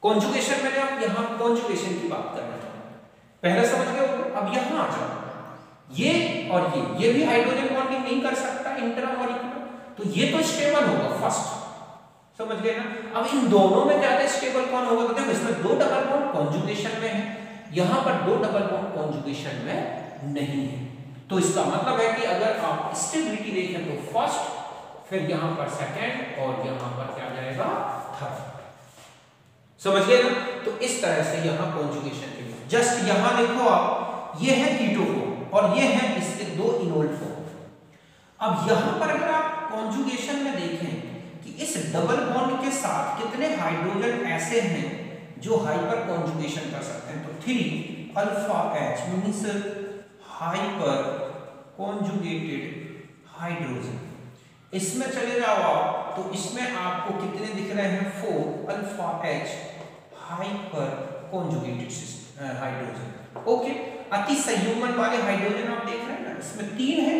A: कॉन्जुगेशन में आप यहां कॉन्जुगेशन की बात कर रहे हैं, पहले समझ गए हो। अब यहां आ जाओ, ये और ये भी हाइड्रोजन बॉन्डिंग नहीं कर सकता इंटर और इक्वल, तो ये तो स्टेबल होगा फर्स्ट, समझ गए ना। अब इन दोनों में ज्यादा स्टेबल कौन होगा, तो देखो इसमें 2 डबल बॉन्ड कॉन्जुगेशन में है, यहां पर 2 डबल बॉन्ड कॉन्जुगेशन में नहीं है। तो इसका मतलब है कि अगर आप स्टेबिलिटी देखें तो फर्स्ट, फिर यहां पर सेकंड, और यहां पर क्या जाएगा थर्ड, समझ गए ना। तो इस तरह से यहां कॉन्जुगेशन के लिए जस्ट यहां देखो आप, ये है कीटो फॉर्म और ये है इसके 2 इनोल फॉर्म। अब यहां पर अगर आप कॉन्जुगेशन में देखें कि इस डबल बॉन्ड के साथ कितने हाइड्रोजन ऐसे हैं जो हाइपर कॉन्जुगेशन कर सकते हैं, तो 3 alpha H means hyper conjugated hydrogen. इसमें चले जाओ आप तो इसमें आपको कितने दिख रहे हैं, 4 alpha H hyper conjugated hydrogen. Okay, अति संयुग्मन वाले हाइड्रोजन आप देख रहे हैं ना, इसमें 3 है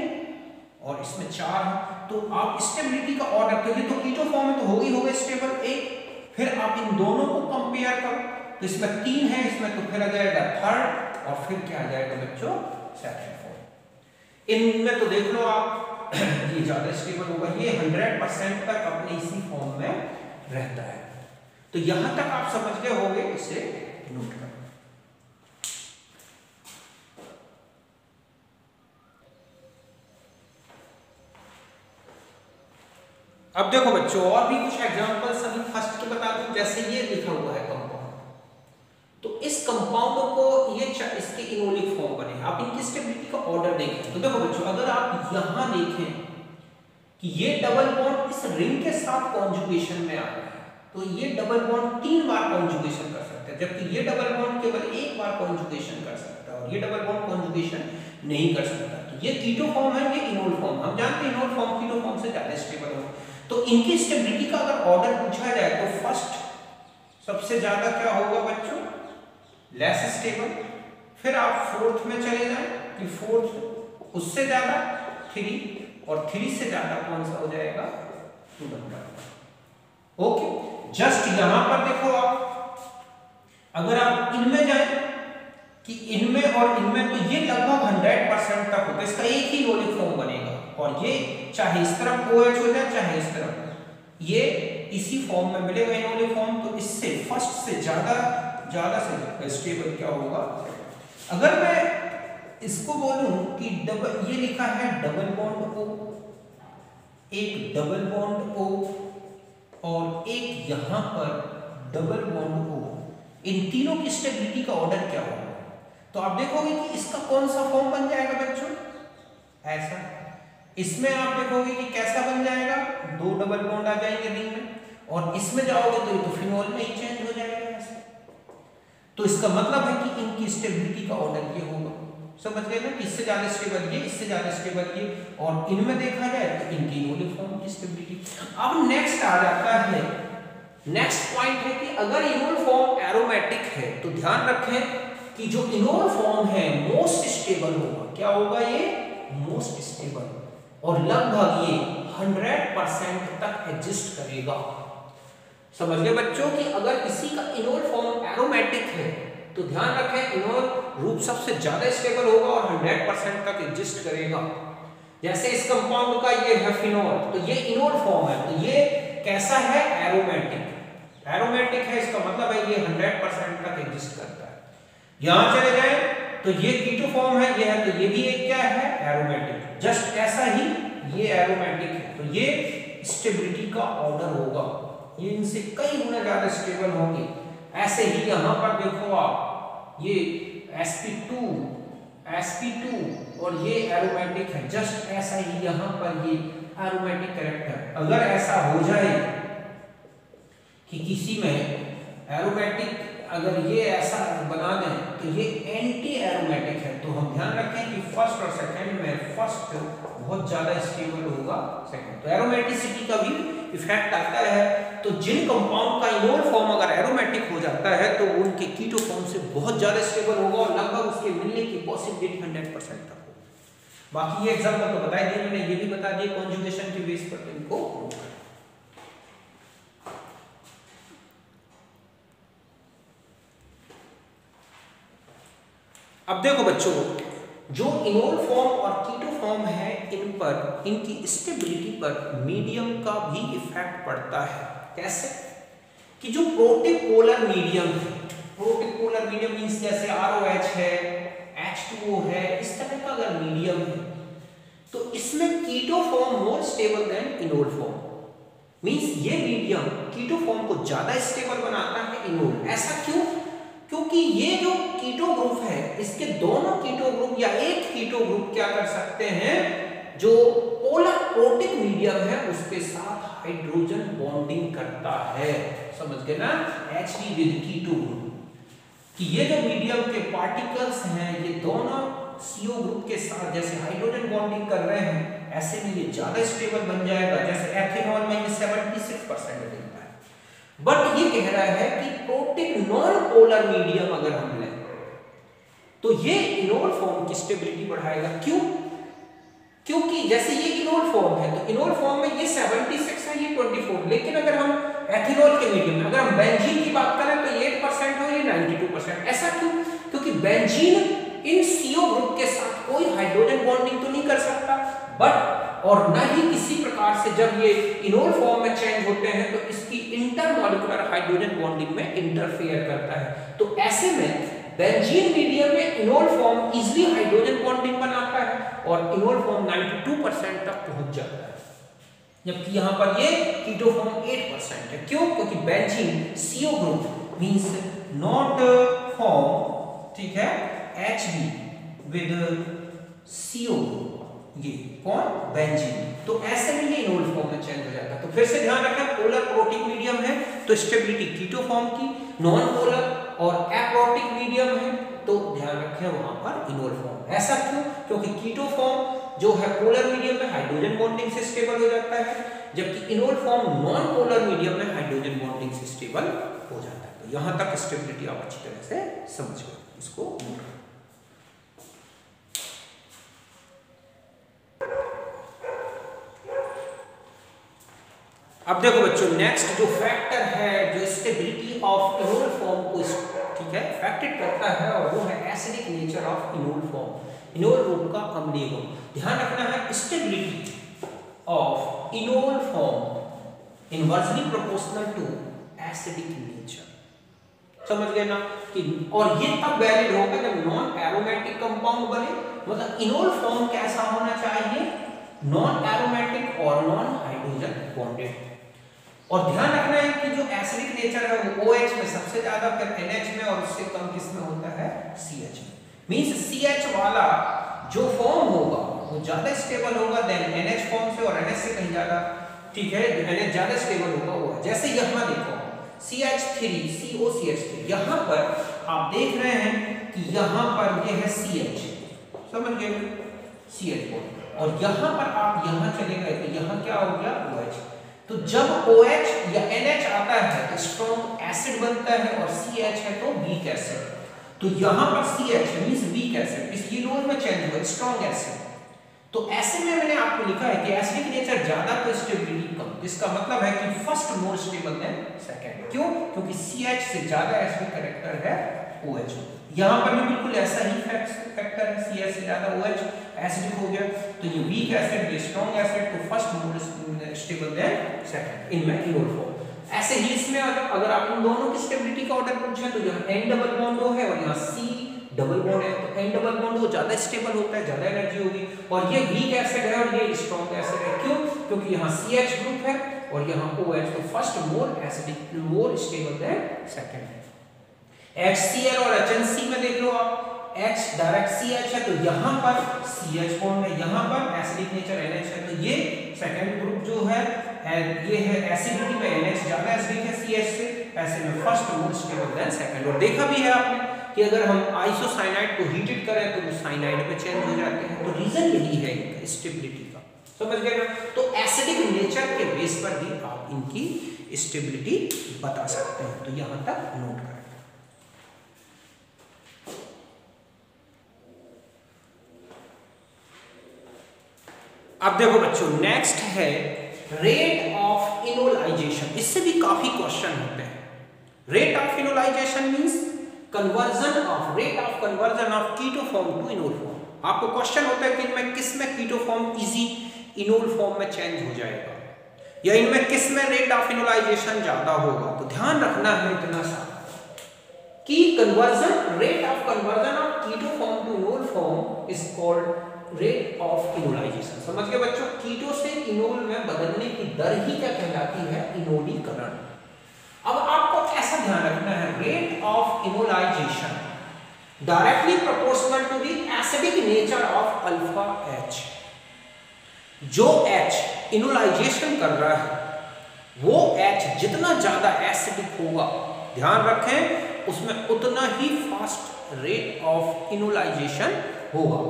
A: और इसमें 4 है। तो आप स्टेबिलिटी का ऑर्डर के लिए तो कीटो फॉर्म में तो होगा स्टेबल 1, फिर आप इन दोनों को कंपेयर करो, तो इसमें 3 है, इसमें तो फिर आ जाएगा थर्ड, और फिर क्या आ जाएगा बच्चों सेकंड फॉर्म। इनमें तो देख लो आप ये ज्यादा स्टेबल होगा, ये 100% तक अपने इसी फॉर्म में रहता है। तो यहां तक आप समझ गए होंगे, इसे नोट करो। अब देखो बच्चों, और भी कुछ एग्जांपल्स अभी फर्स्ट के बता दूं, जैसे ये लिखा हुआ है कंपाउंड, तो इस कंपाउंड को ये इसके इनोलिक फॉर्म बने, आप इनकी स्टेबिलिटी का ऑर्डर देखें। तो देखो बच्चों, अगर आप यहां देखें कि ये डबल बॉन्ड इस रिंग के साथ कॉन्जुगेशन में आ रहा है, तो ये डबल बॉन्ड 3 बार कॉन्जुगेशन कर सकता है, जबकि ये डबल बॉन्ड केवल 1 बार कॉन्जुगेशन कर सकता है, और ये डबल बॉन्ड कॉन्जुगेशन नहीं कर सकता। तो ये कीटो फॉर्म है, ये इनोल फॉर्म। हम जानते हैं इनोल फॉर्म कीटो फॉर्म से ज्यादा स्टेबल होगा। तो इनकी स्टेबिलिटी का अगर ऑर्डर पूछा जाए तो फर्स्ट सबसे ज्यादा क्या होगा बच्चों, लेस स्टेबल, फिर आप फोर्थ में चले जाएं कि फोर्थ उससे ज्यादा 3, और 3 से ज्यादा कौन सा हो जाएगा 2 नंबर। ओके, जस्ट यहां पर देखो आप, अगर आप इनमें जाएं कि इनमें और इनमें, तो ये लगभग 100% तक होगा, इसका एक ही इनोलिक फॉर्म बनेगा, और ये चाहे इस तरफ OH हो जाए चाहे इस तरफ, ये इसी फॉर्म में मिलेगा इनोलिक फॉर्म। तो इससे फर्स्ट से ज्यादा से स्टेबल क्या होगा। अगर मैं इसको बोलूं कि ये लिखा है डबल बॉन्ड O, एक डबल बॉन्ड O और एक यहां पर डबल बॉन्ड O, इन तीनों की स्टेबिलिटी का ऑर्डर क्या होगा, तो आप देखोगे कि इसका कौन सा फॉर्म बन जाएगा बच्चों, ऐसा। इसमें आप देखोगे कि कैसा बन जाएगा, 2 डबल बॉन्ड आ जाएंगे रिंग में, और इसमें जाओगे तो ये तो फिनोल में ही चेंज हो जाएगा ऐसे। तो इसका मतलब है कि इनकी स्टेबिलिटी का ऑर्डर ये होगा, समझ गए ना, कि इससे ज्यादा स्टेबल ये, इससे ज्यादा स्टेबल ये, और इनमें देखा जाए तो इनकी इनोलिक फॉर्म की स्टेबिलिटी। अब नेक्स्ट आ जाता है, नेक्स्ट पॉइंट है कि अगर इनोल फॉर्म एरोमेटिक है तो ध्यान रखें कि जो इनोल फॉर्म है मोस्ट स्टेबल होगा। क्या होगा, ये मोस्ट स्टेबल, और लगभग ये 100% तक एग्जिस्ट करेगा। समझ गए बच्चों कि अगर किसी का इनोल फॉर्म एरोमेटिक है तो ध्यान रखें इनोल रूप सबसे ज्यादा स्टेबल होगा और 100% तक एग्जिस्ट करेगा। जैसे इस कंपाउंड का ये है फिनोल, तो ये इनोल फॉर्म है, तो ये कैसा है, एरोमेटिक। एरोमेटिक है, इसका मतलब है ये 100% तक एग्जिस्ट करता है। यहां चले जाए तो ये कीटो फॉर्म है, ये है, तो ये भी एक क्या है, एरोमेटिक। जस्ट ऐसा ही ये एरोमेटिक है, तो ये स्टेबिलिटी का ऑर्डर होगा, ये इनसे कई गुना ज्यादा स्टेबल होंगे। ऐसे ही यहां पर देखो आप, ये sp2 और ये एरोमेटिक है, जस्ट ऐसा ही यहां पर ये एरोमेटिक कैरेक्टर। अगर ऐसा हो जाए कि किसी में एरोमेटिक अगर ये ऐसा बना दें तो ये एंटी एरोमेटिक है, तो हम ध्यान रखें कि फर्स्ट और सेकंड में फर्स्ट बहुत ज्यादा स्टेबल होगा सेकंड, तो एरोमेटिसिटी का भी इफेक्ट आता है। तो जिन कंपाउंड का इनोल फॉर्म अगर एरोमेटिक हो जाता है तो उनके कीटो फॉर्म से बहुत ज्यादा स्टेबल होगा और लगभग उसके मिलने की पॉसिबिलिटी 100% तक होगी। बाकी ये एग्जांपल तो बता दिए मैंने, ये भी बता दिए कॉन्जुगेशन के बेस पर इनको। अब देखो बच्चों, जो इनोल फॉर्म और कीटो फॉर्म है, इन पर इनकी स्टेबिलिटी पर मीडियम का भी इफेक्ट पड़ता है। कैसे कि जो प्रोटोपोलर मीडियम है, प्रोटोपोलर मीडियम मींस जैसे ROH है, H2O है, इस तरह का अगर मीडियम है तो इसमें keto form more stable than enol form. Means ये मीडियम कीटो फॉर्म को ज्यादा स्टेबल बनाता है इनोल। ऐसा क्यों? क्योंकि ये जो कीटो ग्रुप है, इसके दोनों कीटो ग्रुप या एक कीटो ग्रुप क्या कर सकते हैं, जो पोलर प्रोटिक मीडियम है उसके साथ हाइड्रोजन बॉन्डिंग करता है। समझ गए ना, Hd विद कीटो ग्रुप, कि ये जो मीडियम के पार्टिकल्स हैं ये दोनों CO ग्रुप के साथ जैसे हाइड्रोजन बॉन्डिंग कर रहे हैं, ऐसे में ये ज्यादा स्टेबल बन जाएगा। जैसे एथेनॉल में ये 76% देता है, बट ये कह रहा है कि प्रोटिक नॉन पोलर मीडियम अगर हम लें तो ये इनोल फॉर्म की स्टेबिलिटी बढ़ाएगा। क्यों? क्योंकि जैसे ये इनोल फॉर्म है तो इनोल फॉर्म में ये 76 है, ये 24, लेकिन अगर हम एथिनॉल के मीडियम में अगर हम बेंजीन की बात करें तो ये 8% हो, ये 92%। ऐसा क्यों? क्योंकि बेंजीन इन CO ग्रुप के साथ कोई हाइड्रोजन बॉन्डिंग तो नहीं कर सकता, बट और न ही किसी प्रकार से जब ये इनोल फॉर्म में चेंज होते हैं तो इसकी इंटरमॉलिक्यूलर हाइड्रोजन बॉन्डिंग में इंटरफेयर करता है। तो ऐसे में बेंजीन मीडियम में enol form easily hydrogen bonding बनाता है और इनोल फॉर्म 92% तक पहुंच जाता है, जबकि यहां पर ये कीटो फॉर्म 8% है। क्यों? क्योंकि benzene CO group means not form, ठीक है, Hb विद CO, ये कौन, बेंजीन। तो ऐसे में ये इनोल फॉर्म में चेंज हो जाता है। तो फिर से ध्यान रखें, पोलर प्रोटिक मीडियम है तो स्टेबिलिटी कीटो फॉर्म की, नॉन पोलर और एप्रोटिक मीडियम है तो ध्यान रखें वहां पर इनोल फॉर्म। ऐसा क्यों? क्योंकि कीटो फॉर्म जो है पोलर मीडियम में हाइड्रोजन बॉन्डिंग से स्टेबल हो जाता है, जबकि enol form non polar medium में हाइड्रोजन बॉन्डिंग से स्टेबल हो जाता है। तो यहां तक स्टेबिलिटी आप अच्छी तरह से समझ गए, इसको नोट करें। अब देखो बच्चों, नेक्स्ट जो फैक्टर है जो स्टेबिलिटी ऑफ इनोल फॉर्म को, ठीक है, अफेक्टेड करता है, और वो है acidic nature of enol form, enol रूप का अम्लीय गुण। ध्यान रखना है, stability of enol form inversely proportional to acidic nature. समझ गए ना कि, और ये तब वैलिड होगा जब नॉन एरोमेटिक कंपाउंड बने, मतलब इनोल फॉर्म कैसा होना चाहिए, नॉन एरोमेटिक और नॉन हाइड्रोजन बॉन्डेड। और ध्यान रखना है कि जो एसिडिक नेचर है वो OH में सबसे ज्यादा, फिर NH में, और उससे कम किस में होता है, CH में। मींस CH वाला जो फॉर्म होगा वो ज्यादा स्टेबल होगा देन NH फॉर्म से, और NH से कहीं ज्यादा, ठीक है, NH ज्यादा स्टेबल होगा वो। जैसे यहां देखो CH3 COCH3, यहां पर आप देख रहे हैं कि यहां पर ये है CH, समझ गए, CH बॉन्ड, और यहां पर आप यहां चले गए तो यहां क्या हो गया, OH। तो जब OH या NH आता है तो स्ट्रॉन्ग एसिड बनता है, और CH है तो वीक एसिड। तो यहां पर CH मींस वीक एसिड, इस इनोल में चेंज हुआ स्ट्रॉन्ग एसिड। तो ऐसे में मैंने आपको लिखा है कि एसिडिक नेचर ज्यादा तो स्टेबिलिटी कम, जिसका मतलब है कि फर्स्ट मोर स्टेबल देन सेकंड। क्यों? क्योंकि CH से ज्यादा एसिडिक कैरेक्टर है OH। यहां पर भी बिल्कुल ऐसा ही फैक्टर है, CH से ज्यादा OH, एसिडिक हो गया, तो ये वीक एसिड, ये स्ट्रॉन्ग एसिड, तो फर्स्ट मोर स्टेबल देन सेकंड इनमें इनोल फॉर्म। ऐसे ही इसमें अगर आप इन दोनों की स्टेबिलिटी का ऑर्डर पूछें तो यहाँ N डबल बॉन्ड O है और यहाँ C डबल बॉन्ड है, तो N डबल बॉन्ड O ज्यादा स्टेबल होता है, ज्यादा एनर्जी होगी, और ये वीक एसिड है और ये स्ट्रॉन्ग एसिड है। क्यों? क्योंकि यहाँ CH ग्रुप है और यहाँ OH, तो फर्स्ट मोर एसिडिक, मोर स्टेबल देन सेकंड है। HCl और HNC में देख लो आप, H डायरेक्ट CH है तो यहाँ पर CH बॉन्ड है, यहाँ पर एसिडिक नेचर NH है, तो ये सेकंड ग्रुप जो है ये है एसिडिटी में NH ज्यादा एसिडिक है CH से, ऐसे में फर्स्ट मोर स्टेबल देन सेकंड। और देखा भी है आपने कि अगर हम आइसोसाइनाइड को हीटेड करें तो वो साइनाइड में चेंज हो जाते हैं, तो रीजन यही है इनका स्टेबिलिटी का, समझ गए ना? तो एसिडिक नेचर के बेस पर भी आप इनकी स्टेबिलिटी बता सकते हैं, तो यहां तक नोट करें। अब देखो बच्चों, नेक्स्ट है रेट ऑफ इनोलाइजेशन। इससे भी काफी क्वेश्चन होते हैं। Rate of enolization means conversion of, rate of conversion of keto form to enol form. आपको क्वेश्चन होता है कि इनमें किस में keto form easy enol form में चेंज हो जाएगा, या इनमें किस में रेट ऑफ इनोलाइजेशन ज्यादा होगा। तो ध्यान रखना है इतना सा कि conversion, rate of conversion of keto form to enol form is called rate of enolization. समझ गए बच्चों? कीटो से इनोल में बदलने की दर ही क्या कहलाती है? इनोलीकरण। अब आपको कैसा ध्यान रखना है, rate of enolization directly proportional to the acidic nature of alpha H। जो H इनोलाइजेशन कर रहा है वो H जितना ज्यादा एसिडिक होगा, ध्यान रखें, उसमें उतना ही फास्ट रेट ऑफ इनोलाइजेशन होगा।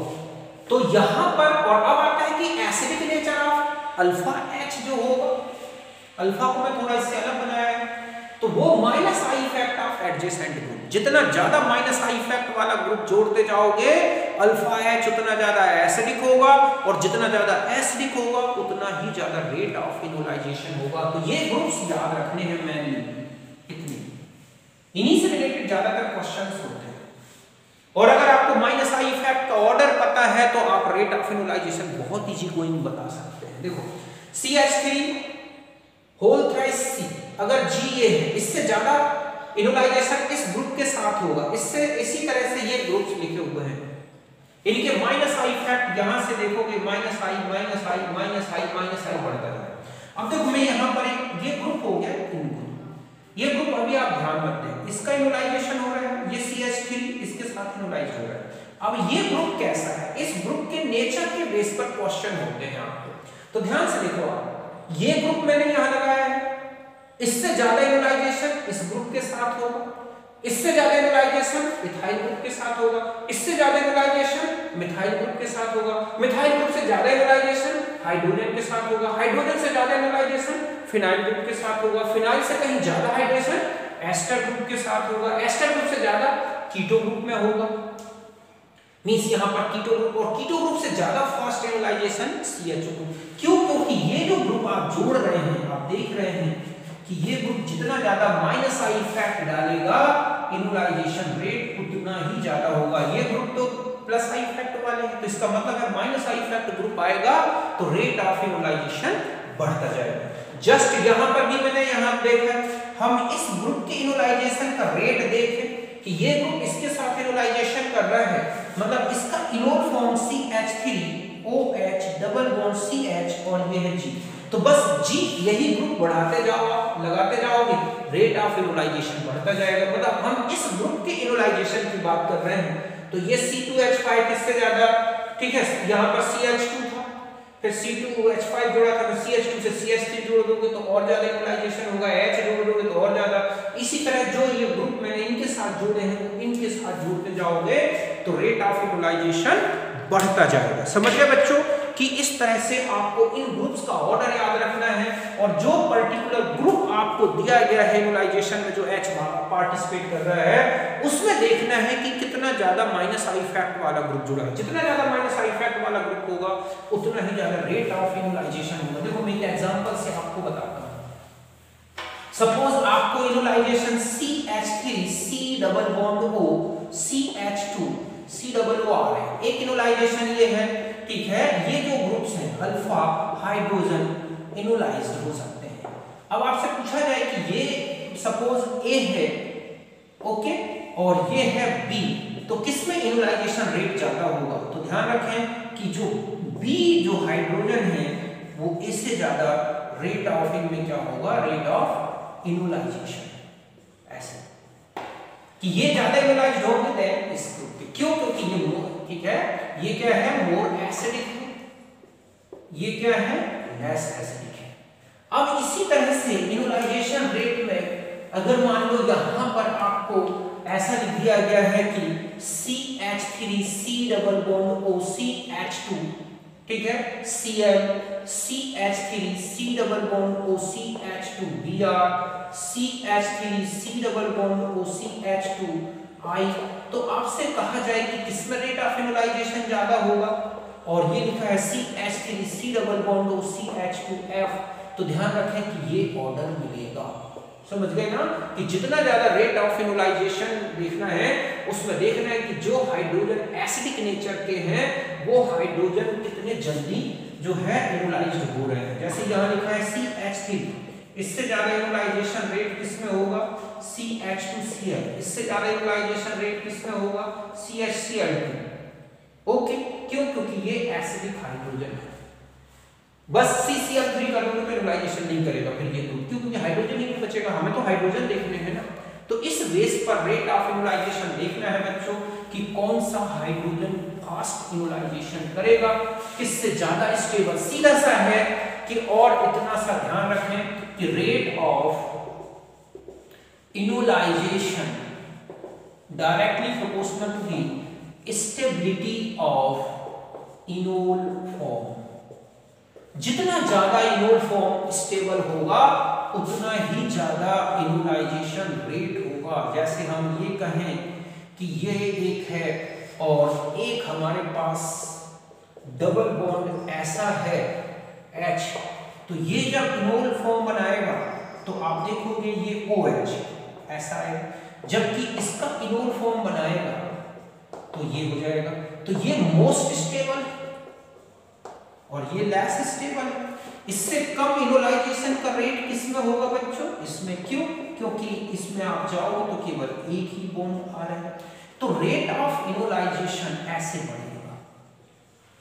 A: तो यहां पर और अब आता है कि acidic nature of alpha H जो होगा, अल्फा को मैं थोड़ा इससे अलग बनाया है, तो वो minus I effect of adjacent group. जितना ज्यादा माइनस आई इफेक्ट वाला ग्रुप जोड़ते जाओगे, अल्फा H उतना ज्यादा एसिडिक होगा, और जितना ज्यादा एसिडिक होगा उतना ही ज्यादा रेट ऑफ इनोलाइजेशन होगा। तो ये ग्रुप्स याद रखने हैं मैंने, इतनी इन्हीं से रिलेटेड ज्यादातर क्वेश्चंस होते हैं। और अगर आपको माइनस आई इफेक्ट का ऑर्डर पता है तो आप रेट ऑफ इनोलाइजेशन बहुत इजी गोइंग बता सकते हैं। देखो CH3 होल थ्राइस C, अगर G ये है, इससे ज्यादा इनोलाइजेशन इस ग्रुप के साथ होगा। इससे इसी तरह से ये ग्रुप्स लिखे हुए हैं, इनके माइनस आई इफेक्ट यहां से देखोगे माइनस आई माइनस आई माइनस आई माइनस आई बढ़ता है। अब देखो मैं यहां पर ये ग्रुप हो गया, ये ग्रुप अभी आप ध्यान मत दें, इसका इनोलाइजेशन हो रहा है, ये CH3 इसके साथ इनोलाइज हो रहा है। अब ये ग्रुप कैसा है, इस ग्रुप के नेचर के बेस पर क्वेश्चन होते हैं आपको, तो ध्यान से देखो आप, ये ग्रुप मैंने यहां लगाया है, इससे ज्यादा इनोलाइजेशन इस ग्रुप के साथ होगा, इससे ज्यादा इनोलाइजेशन इथाइल ग्रुप के साथ होगा, इससे ज्यादा इनोलाइजेशन मिथाइल ग्रुप के साथ होगा, मिथाइल ग्रुप से ज्यादा इनोलाइजेशन हाइड्रोजन के साथ होगा, हाइड्रोजन से ज्यादा इनोलाइजेशन फिनाइल ग्रुप के साथ होगा, फिनाइल से कहीं ज्यादा हाइड्रेशन एस्टर ग्रुप के साथ होगा, एस्टर ग्रुप से ज्यादा कीटो ग्रुप में होगा। मींस यहां पर कीटो ग्रुप, और कीटो ग्रुप से ज्यादा फास्ट इनोलाइजेशन CHO ग्रुप। क्यों? क्योंकि ये जो ग्रुप आप जोड़ रहे हैं, आप देख रहे हैं कि ये ग्रुप जितना ज्यादा माइनस आई इफेक्ट डालेगा, इनोलाइजेशन रेट उतना ही ज्यादा होगा। ये ग्रुप तो प्लस आई इफेक्ट वाले हैं, तो इसका मतलब है माइनस आई इफेक्ट ग्रुप आएगा तो रेट ऑफ इनोलाइजेशन बढ़ता जाएगा। जस्ट यहां पर भी मैंने यहां देखा, हम इस ग्रुप के इनोलाइजेशन का रेट देखें कि ये ग्रुप इसके साथ इनोलाइजेशन कर रहा है, मतलब इसका enol form CH3OH double bond CH और ये है G, तो बस G यही ग्रुप बढ़ाते जाओ, आप लगाते जाओगे, रेट ऑफ इनोलाइजेशन बढ़ता जाएगा। मतलब हम इस ग्रुप के इनोलाइजेशन की बात कर रहे हैं, तो ये C2H5 इससे ज्यादा, ठीक है, यहाँ पर CH2 था, फिर C2H5 जोड़ा था, फिर CH2 से CH3 जोड़ दोगे तो और ज्यादा इनोलाइजेशन होगा, H जोड़ दोगे तो और ज्यादा। इसी तरह जो ये ग्रुप मैंने इनके साथ जोड़े हैं, इनके साथ जोड़ते जाओगे तो रेट ऑफ इनोलाइजेशन बढ़ता जाएगा। समझ गए बच्चों कि इस तरह से आपको इन ग्रुप्स का ऑर्डर याद रखना है, और जो पर्टिकुलर ग्रुप आपको दिया गया है इनोलाइजेशन में जो H पार्टिसिपेट कर रहा है, उसमें देखना है कि कितना ज्यादा माइनस आई इफेक्ट वाला ग्रुप जुड़ा है। जितना ज्यादा माइनस आई इफेक्ट वाला ग्रुप होगा उतना ही ज्यादा रेट ऑफ इनोलाइजेशन होगा। देखो मैं एक एग्जांपल से आपको बताता हूं। सपोज आपको enolisation CH3 C double bond O CH2 C double O आ रहा है, एक इनोलाइजेशन ये है, ठीक है, ये जो ग्रुप्स हैं अल्फा हाइड्रोजन इनोलाइज्ड हो सकते हैं। अब आपसे पूछा जाए कि ये सपोज ए है, ओके, और ये है बी, तो किसमें इनोलाइजेशन रेट ज्यादा होगा? तो ध्यान रखें कि जो बी जो हाइड्रोजन है वो ए से ज्यादा रेट ऑफ इनमें क्या होगा? Rate of enolisation. ऐसे कि ये ज्यादा इनोलाइज्ड होंगे इस ग्रुप के। क्यों? क्योंकि ये मोर, ठीक है, ये क्या है? मोर एसिडिक है, ये क्या है? लेस एसिडिक है। अब इसी तरह से इनोलाइजेशन रेट में अगर मान लो यहां पर आपको ऐसा लिख दिया गया है कि CH3 C double bond OCH2, ठीक है, Cl CH3 C double bond OCH2 Br CH3 C double bond OCH2 I, तो आपसे कहा जाए कि किसमें रेट ऑफ इनोलाइजेशन ज्यादा होगा? और ये लिखा है CH3 C double bond OCH2F, तो ध्यान रखें कि ये ऑर्डर मिलेगा। समझ गए ना कि जितना ज्यादा रेट ऑफ इनोलाइजेशन देखना है उसमें देखना है कि जो हाइड्रोजन एसिडिक नेचर के हैं वो हाइड्रोजन कितने जल्दी जो है इनोलाइज्ड हो रहे हैं। जैसे यहाँ लिखा है CH3, इससे ज्यादा इनोलाइजेशन रेट किसमें होगा? CH2Cl। इससे ज्यादा इनोलाइजेशन रेट किसमें होगा? CHCl2। ओके, क्यों? क्योंकि ये एसिडिक हाइड्रोजन है। बस CCl3 कर दोगे तो इनोलाइजेशन नहीं करेगा फिर ये ग्रुप, क्योंकि हाइड्रोजन ही नहीं बचेगा, हमें तो हाइड्रोजन देखने हैं ना। तो इस बेस पर रेट ऑफ इनोलाइजेशन देखना है बच्चों कि कौन सा हाइड्रोजन फास्ट इनोलाइजेशन करेगा, किससे ज्यादा स्टेबल। सीधा सा है कि, और इतना सा ध्यान रखें कि rate of enolization directly proportional to the stability of enol form. जितना ज्यादा इनोल फॉर्म स्टेबल होगा उतना ही ज्यादा इनोलाइजेशन रेट होगा। जैसे हम ये कहें कि ये एक है और एक हमारे पास डबल बॉन्ड ऐसा है H, तो ये जब इनोल फॉर्म बनाएगा तो आप देखोगे ये OH ऐसा है, जबकि इसका इनोल फॉर्म बनाएगा तो ये हो जाएगा। तो ये मोस्ट स्टेबल और ये लेस स्टेबल। इससे कम इनोलाइजेशन का रेट किसमें होगा बच्चों? इसमें। क्यों? क्योंकि इसमें आप जाओ तो केवल एक ही बॉन्ड आ रहा है, तो रेट ऑफ इनोलाइजेशन ऐसे बढ़ेगा।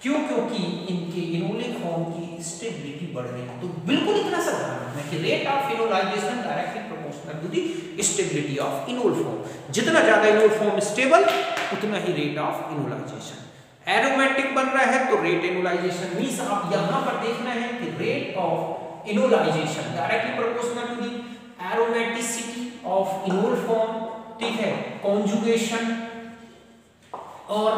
A: क्यों? क्योंकि इनके इनोलिक फॉर्म की स्टेबिलिटी बढ़ रही है। तो बिल्कुल इतना सा ध्यान रखना कि rate of enolization directly proportional to the stability of enol form. जितना ज्यादा इनोल फॉर्म स्टेबल उतना ही रेट ऑफ इनोलाइजेशन। एरोमेटिक बन रहा है तो रेट इनोलाइजेशन मींस आप यहां पर देखना है कि rate of enolization directly proportional to the aromaticity of enol form, ठीक है, कॉन्जुगेशन और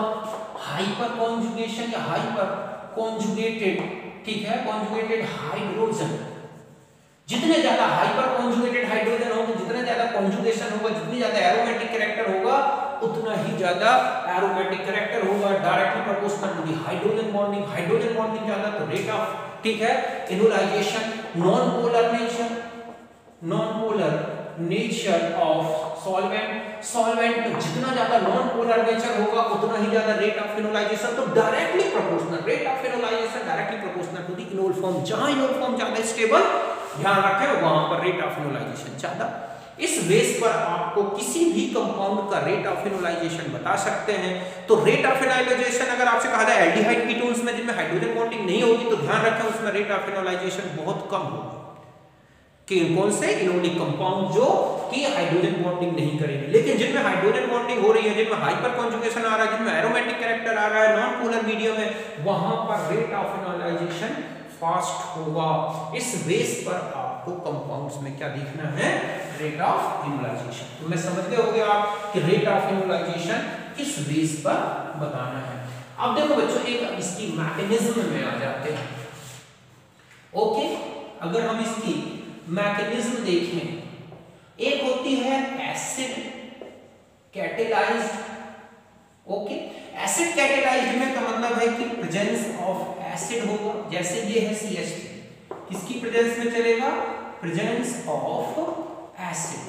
A: हाइपर कॉन्जुगेशन या हाइपर कॉन्जुगेटेड, ठीक है, कॉन्जुगेटेड हाइड्रोजन। जितने ज्यादा हाइपर कॉन्जुगेटेड हाइड्रोजन होंगे, जितना ज्यादा कॉन्जुगेशन होगा, जितनी ज्यादा एरोमेटिक कैरेक्टर होगा उतना ही ज्यादा एरोमेटिक कैरेक्टर होगा, directly proportional to the hydrogen bonding. Hydrogen bonding ज्यादा तो रेट ऑफ, ठीक है, enolization. Non polar nature, non polar nature of solvent, solvent में जितना ज्यादा नॉन पोलर नेचर होगा उतना ही ज्यादा रेट ऑफ इनोलाइजेशन। तो directly proportional rate of enolization directly proportional to the enol form. जहां इनोल फॉर्म ज्यादा स्टेबल, ध्यान रखें, वहां पर रेट ऑफ इनोलाइजेशन ज्यादा। इस बेस पर आपको किसी भी कंपाउंड का रेट ऑफ इनोलाइजेशन बता सकते हैं। तो रेट ऑफ इनोलाइजेशन अगर आपसे कहा जाए एल्डिहाइड कीटोन्स में जिनमें हाइड्रोजन बॉन्डिंग नहीं होगी तो ध्यान रखें उसमें रेट ऑफ इनोलाइजेशन बहुत कम होगा। कि कौन से? इनोलिक कंपाउंड जो कि हाइड्रोजन बॉन्डिंग नहीं करेंगे। लेकिन जिनमें हाइड्रोजन बॉन्डिंग हो रही है, जिनमें हाइपर कॉन्जुगेशन आ रहा है, जिनमें एरोमेटिक कैरेक्टर आ रहा है, नॉन पोलर मीडियम है, वहां पर रेट ऑफ इनोलाइजेशन फास्ट होगा। इस बेस पर आपको कंपाउंड्स में क्या देखना है? Rate of enolization. तो मैं समझ गए होंगे आप कि रेट ऑफ इनोलाइजेशन किस बेस पर बताना है। अब देखो बच्चों, एक इसकी मैकेनिज्म में आ जाते हैं। ओके, अगर हम इसकी मैकेनिज्म देखें, एक होती है acid catalysed. Okay, acid catalysed में का मतलब है कि प्रेजेंस ऑफ एसिड होगा। जैसे ये है CH3, किसकी प्रेजेंस में चलेगा? Presence of acid.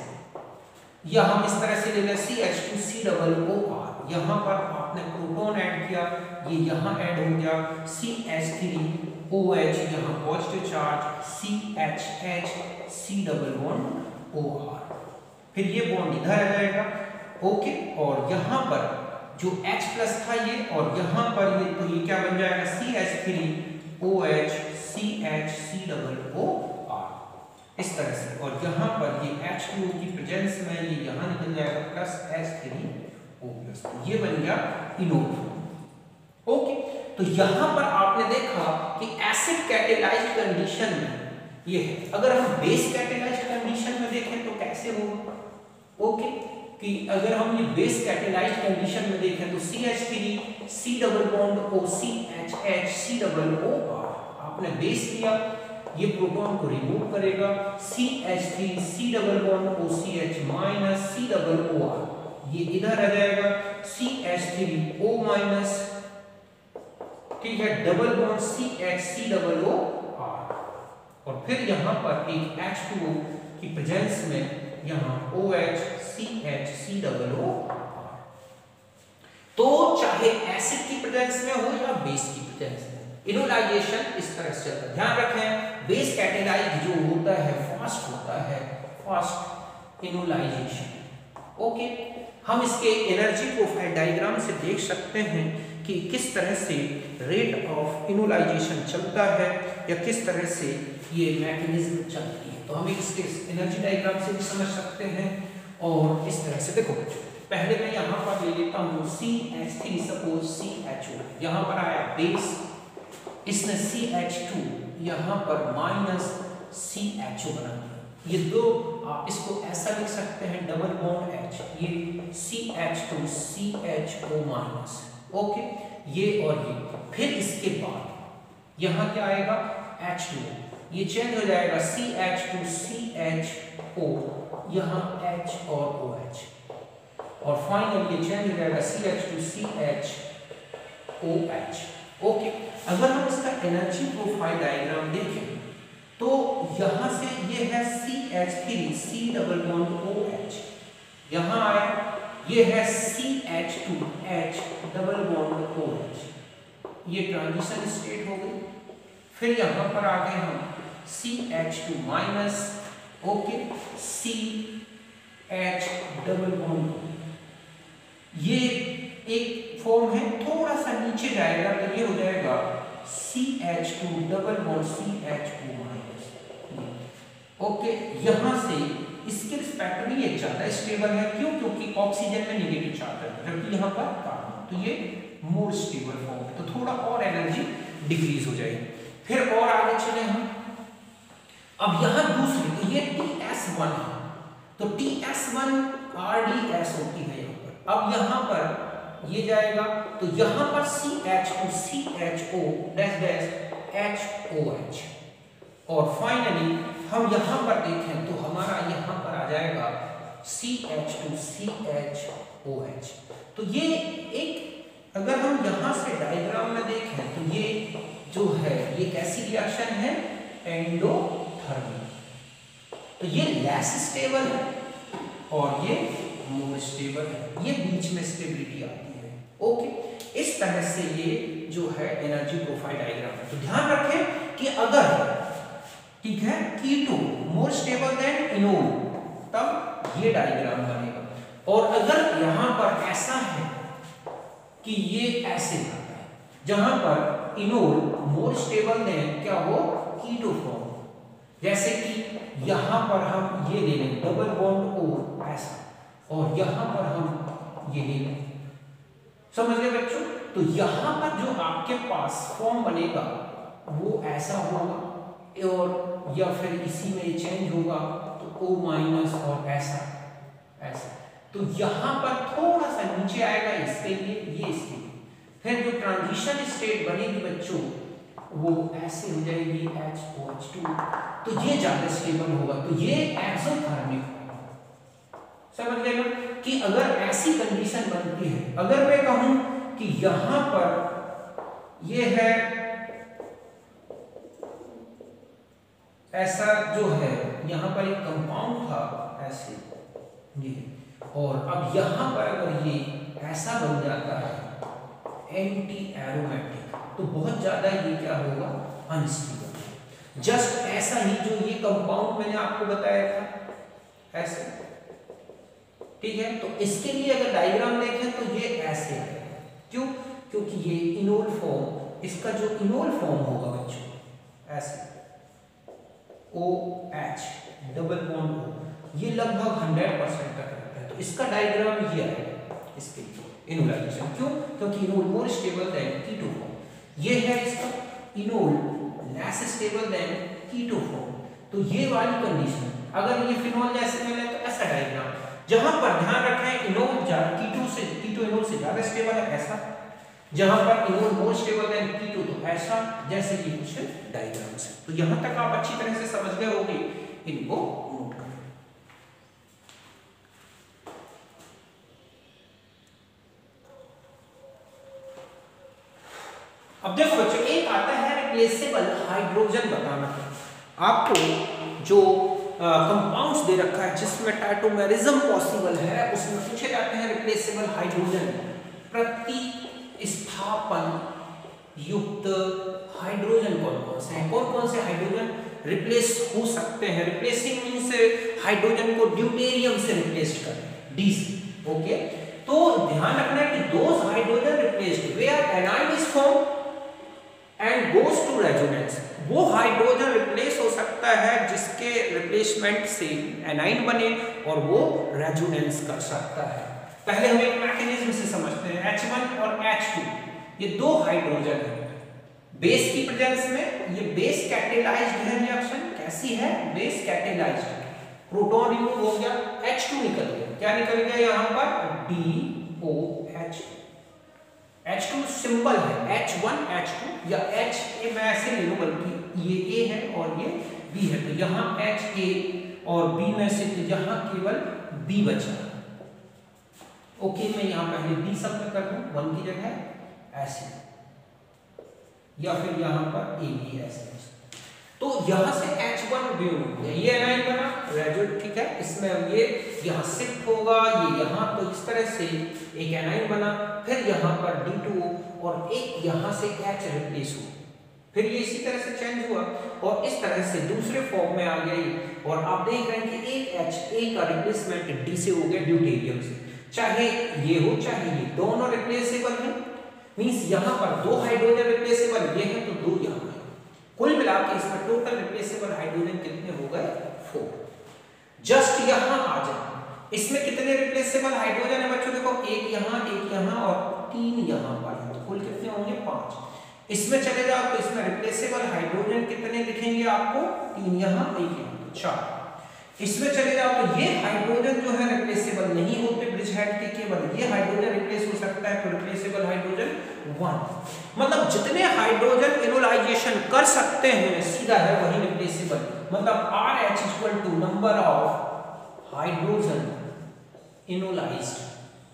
A: या हम इस तरह से ले लें CH2COOR, यहाँ पर आपने प्रोटॉन ऐड किया, ये यहाँ ऐड हो गया CH3OH, यहाँ positive charge CHH, C double bond OR, फिर ये बॉन्ड इधर आ जाएगा। ओके, और यहाँ पर जो H प्लस था ये, और यहाँ पर ये, तो ये क्या बन जाएगा CH3OH CH C double OR, इस तरह से। और यहाँ पर ये H2O की प्रेजेंस में ये यहाँ निकल जाएगा प्लस H3O+, ये बन गया इनोल। ओके, तो यहाँ पर आपने देखा कि एसिड कैटेलाइज्ड कंडीशन में ये है। अगर हम बेस कैटेलाइज्ड कंडीशन में देखें तो कैसे होगा? ओके, कि अगर हम ये बेस कैटेलाइज्ड कंडीशन में देखें तो CH3 C double bond O CHH C double OR, आपने बेस लिया, ये प्रोटॉन को रिमूव करेगा, CH3 C double bond OCH minus C double OR, ये इधर आ जाएगा CH3O माइनस, ठीक है, double bond CH C double OR, और फिर यहाँ पर एक H2O की प्रेजेंस में यहाँ OH CH C double OR। तो चाहे एसिड की प्रेजेंस में हो या बेस की प्रेजेंस में, इनोलाइजेशन इस तरह से चलता है। ध्यान रखें, बेस कैटेलाइज जो होता है फास्ट होता है, फास्ट इनोलाइजेशन। ओके, हम इसके एनर्जी प्रोफाइल डायग्राम से देख सकते हैं कि किस तरह से रेट ऑफ इनोलाइजेशन चलता है या किस तरह से ये मैकेनिज्म चलती है। तो हम इसके एनर्जी डायग्राम से भी समझ सकते हैं। और इस तरह से देखो बच्चों, पहले मैं यहाँ पर ले लेता हूँ CH3, सपोज CHO, यहाँ पर आया बेस, इसने CH2 यहाँ पर माइनस CHO बना दिया। ये दो, आप इसको ऐसा लिख सकते हैं डबल बॉन्ड H, ये CH2 CHO माइनस। ओके, ये और ये, फिर इसके बाद यहाँ क्या आएगा H2O, ये चेंज हो जाएगा CH2 CHO, यहाँ H और OH, और फाइनली ये चेंज हो जाएगा CH2 CHOH। ओके, अगर हम इसका एनर्जी प्रोफाइल डायग्राम देखें तो यहाँ से ये है CH3 C double bond OH, यहाँ आया, ये है CH2 H double bond OH, ये ट्रांजिशन स्टेट हो गई। फिर यहाँ पर आ गए हम CH2 minus, okay, CH double bond, ये एक फॉर्म है, थोड़ा सा नीचे जाएगा तो ये हो जाएगा CH2 double bond CHO minus. Okay, यहाँ से इसके रिस्पेक्ट में ये ज्यादा स्टेबल है, क्यों? क्योंकि ऑक्सीजन में नेगेटिव चार्ज है, जबकि यहाँ पर कार्बन, तो ये मोर स्टेबल फॉर्म है, तो थोड़ा और एनर्जी डिक्रीज हो जाएगी। फिर और आगे चले हम, अब यहाँ दूसरी, तो ये TS1 है, तो TS1 RDS होती है यहाँ पर। अब यहाँ पर ये जाएगा, तो यहाँ पर CH2 CHO dash dash HOH, और फाइनली हम यहाँ पर देखें तो हमारा यहाँ पर आ जाएगा CH2 CHOH। तो ये एक, अगर हम यहाँ से डायग्राम में देखें तो ये जो है ये कैसी रिएक्शन है, एंडोथर्मिक। तो ये लेस स्टेबल है और ये मोर स्टेबल है, ये बीच में स्टेबिलिटी आती है। ओके, इस तरह से ये जो है एनर्जी प्रोफाइल डायग्राम है। तो ध्यान रखें कि अगर, ठीक है, कीटो मोर स्टेबल देन इनोल, तब ये डायग्राम बनेगा। और अगर यहाँ पर ऐसा है कि ये ऐसे आता है, जहां पर इनोल मोर स्टेबल देन क्या हो, कीटो फॉर्म, जैसे कि यहाँ पर हम ये ले लें डबल बॉन्ड O ऐसा, और यहाँ पर हम ये ले लें, समझ गए बच्चों? तो यहाँ पर जो आपके पास फॉर्म बनेगा वो ऐसा होगा, और या फिर इसी में चेंज होगा तो O माइनस और ऐसा ऐसा। तो यहाँ पर थोड़ा सा नीचे आएगा इसके लिए, ये इसके लिए। फिर जो ट्रांजिशन स्टेट बनेगी बच्चों वो ऐसे हो जाएगी HOH2, तो ये ज्यादा स्टेबल होगा, तो ये एक्सोथर्मिक होगा। समझ गए ना कि अगर ऐसी कंडीशन बनती है, अगर मैं कहूं कि यहां पर ये है ऐसा जो है, यहां पर एक कंपाउंड था ऐसे ये, और अब यहां पर अगर ये ऐसा बन जाता है एंटी एरोमेटिक, तो बहुत ज्यादा ये क्या होगा, अनस्टेबल। जस्ट ऐसा ही जो ये कंपाउंड मैंने आपको बताया था ऐसे, ठीक है। तो इसके लिए अगर डायग्राम देखें तो ये ऐसे है, क्यों, क्योंकि ये इनोल फॉर्म, इसका जो इनोल फॉर्म होगा बच्चों ऐसे OH डबल बॉन्ड O, ये लगभग 100% तक रहता है। तो इसका डायग्राम ये आएगा इसके इनोलाइजेशन, क्यों, क्योंकि enol more stable than keto form. ये है इसका enol less stable than keto form. तो ये वाली कंडीशन, अगर ये फिनोल जैसे मिले तो ऐसा डायग्राम, जहां पर ध्यान रखें इनोल कीटो इनोल से ज्यादा स्टेबल है ऐसा, जहां पर इनोल मोर स्टेबल देन कीटो तो ऐसा, जैसे कि कुछ डायग्राम्स है। तो यहां तक आप अच्छी तरह से समझ गए होंगे, इनको नोट करें। अब देखो बच्चों, एक आता है रिप्लेसेबल हाइड्रोजन बताना। आपको जो कंपाउंड्स दे रखा है जिसमें टाइटोमेरिज्म पॉसिबल है, उसमें पूछे जाते हैं रिप्लेसेबल हाइड्रोजन, प्रतिस्थापन युक्त हाइड्रोजन कौन कौन से हैं, कौन कौन से हाइड्रोजन रिप्लेस हो सकते हैं। रिप्लेसिंग मींस हाइड्रोजन को ड्यूटेरियम से रिप्लेस करें, डी से, ओके। तो ध्यान रखना है कि those hydrogen replaced where anion is form and goes to resonance, वो हाइड्रोजन रिप्लेस हो सकता है जिसके रिप्लेसमेंट से एनाइन बने और वो रेजोनेंस कर सकता है। पहले हम एक मैकेनिज्म से समझते हैं, H1 और H2 ये दो हाइड्रोजन है बेस की प्रेजेंस में, ये बेस कैटेलाइज्ड है रिएक्शन, कैसी है, बेस कैटेलाइज्ड, प्रोटॉन रिमूव हो गया, H2 निकल गया, क्या निकल गया यहाँ पर, DOH। H2 सिंबल है, H1 H2 या H A मैं ऐसे ले लूं, बल्कि ये A है और ये B है, तो यहाँ HA और B में से यहाँ केवल B बचा। ओके, मैं यहाँ पहले B शब्द कर दूं 1 की जगह ऐसे, या फिर यहाँ पर AB ऐसे। तो यहाँ से H1 ब्यून, ये एनाइन बना रेजो, ठीक है, इसमें ये यहाँ शिफ्ट होगा, ये यहाँ, तो इस तरह से एक एनाइन बना, फिर यहाँ पर D2O और एक यहाँ से H रिप्लेस हो, फिर ये इसी तरह से चेंज हुआ और इस तरह से दूसरे फॉर्म में आ गई। और आप देख रहे हैं कि एक HA का रिप्लेसमेंट D से हो गया ड्यूटेरियम से, चाहे ये हो चाहे ये, दोनों रिप्लेसेबल है, मींस यहाँ पर दो हाइड्रोजन रिप्लेसेबल ये है तो दो यहाँ है, कुल मिला के इसमें टोटल रिप्लेसेबल हाइड्रोजन कितने हो गए, 4। जस्ट यहाँ आ जाए, इसमें कितने रिप्लेसेबल हाइड्रोजन है बच्चों, देखो एक यहाँ और 3 यहाँ पर, तो कुल कितने होंगे, 5। इसमें चले जाओ तो इसमें रिप्लेसेबल हाइड्रोजन कितने दिखेंगे आपको, 3 यहाँ, 1 यहाँ, 4। इसमें चले जाओ तो ये हाइड्रोजन जो है रिप्लेसेबल नहीं होते, ब्रिज हेड के केवल ये हाइड्रोजन रिप्लेस हो सकता है, तो रिप्लेसेबल हाइड्रोजन 1। मतलब जितने हाइड्रोजन इनोलाइजेशन कर सकते हैं सीधा है वही रिप्लेसेबल, मतलब RH = नंबर ऑफ हाइड्रोजन इनोलाइज्ड।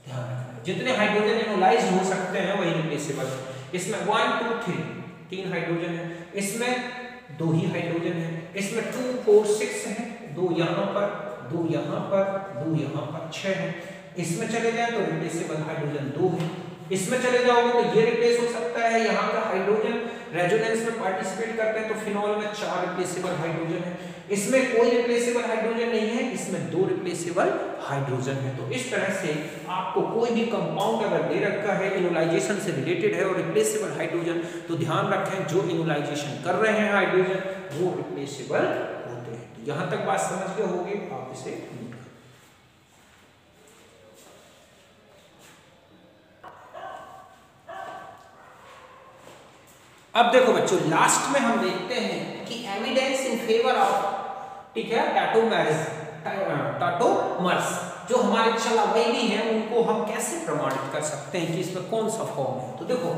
A: ध्यान रखना, जितने हाइड्रोजन इनोलाइज्ड हो सकते हैं वही रिप्लेसेबल। इसमें 1 2 3 हाइड्रोजन है, इसमें 2 ही हाइड्रोजन है, इसमें 2 4 6 है, 2 यहाँ पर, 2 यहाँ पर, 2 यहाँ पर, 6 है। इसमें चले जाए तो रिप्लेसेबल हाइड्रोजन 2 है, इसमें चले जाओगे तो ये रिप्लेस हो सकता है, यहाँ का हाइड्रोजन रेजोनेंस में पार्टिसिपेट करते हैं तो फिनॉल में 4 रिप्लेसेबल हाइड्रोजन है, इसमें कोई रिप्लेसेबल हाइड्रोजन नहीं है, इसमें 2 रिप्लेसेबल हाइड्रोजन है। तो इस तरह से आपको कोई भी कंपाउंड अगर दे रखा है इनोलाइजेशन से रिलेटेड है और रिप्लेसेबल हाइड्रोजन, तो ध्यान रखें जो इनोलाइजेशन कर रहे हैं हाइड्रोजन वो रिप्लेसेबल होते हैं। तो यहां तक बात समझ गए होंगे, आप इसे अब देखो बच्चों, लास्ट में हम देखते हैं कि एविडेंस इन फेवर ऑफ, ठीक है, टाटोमर्स जो हमारे चलावैली हैं उनको हम कैसे प्रमाणित कर सकते हैं कि इसमें कौन सा फॉर्म है। तो देखो,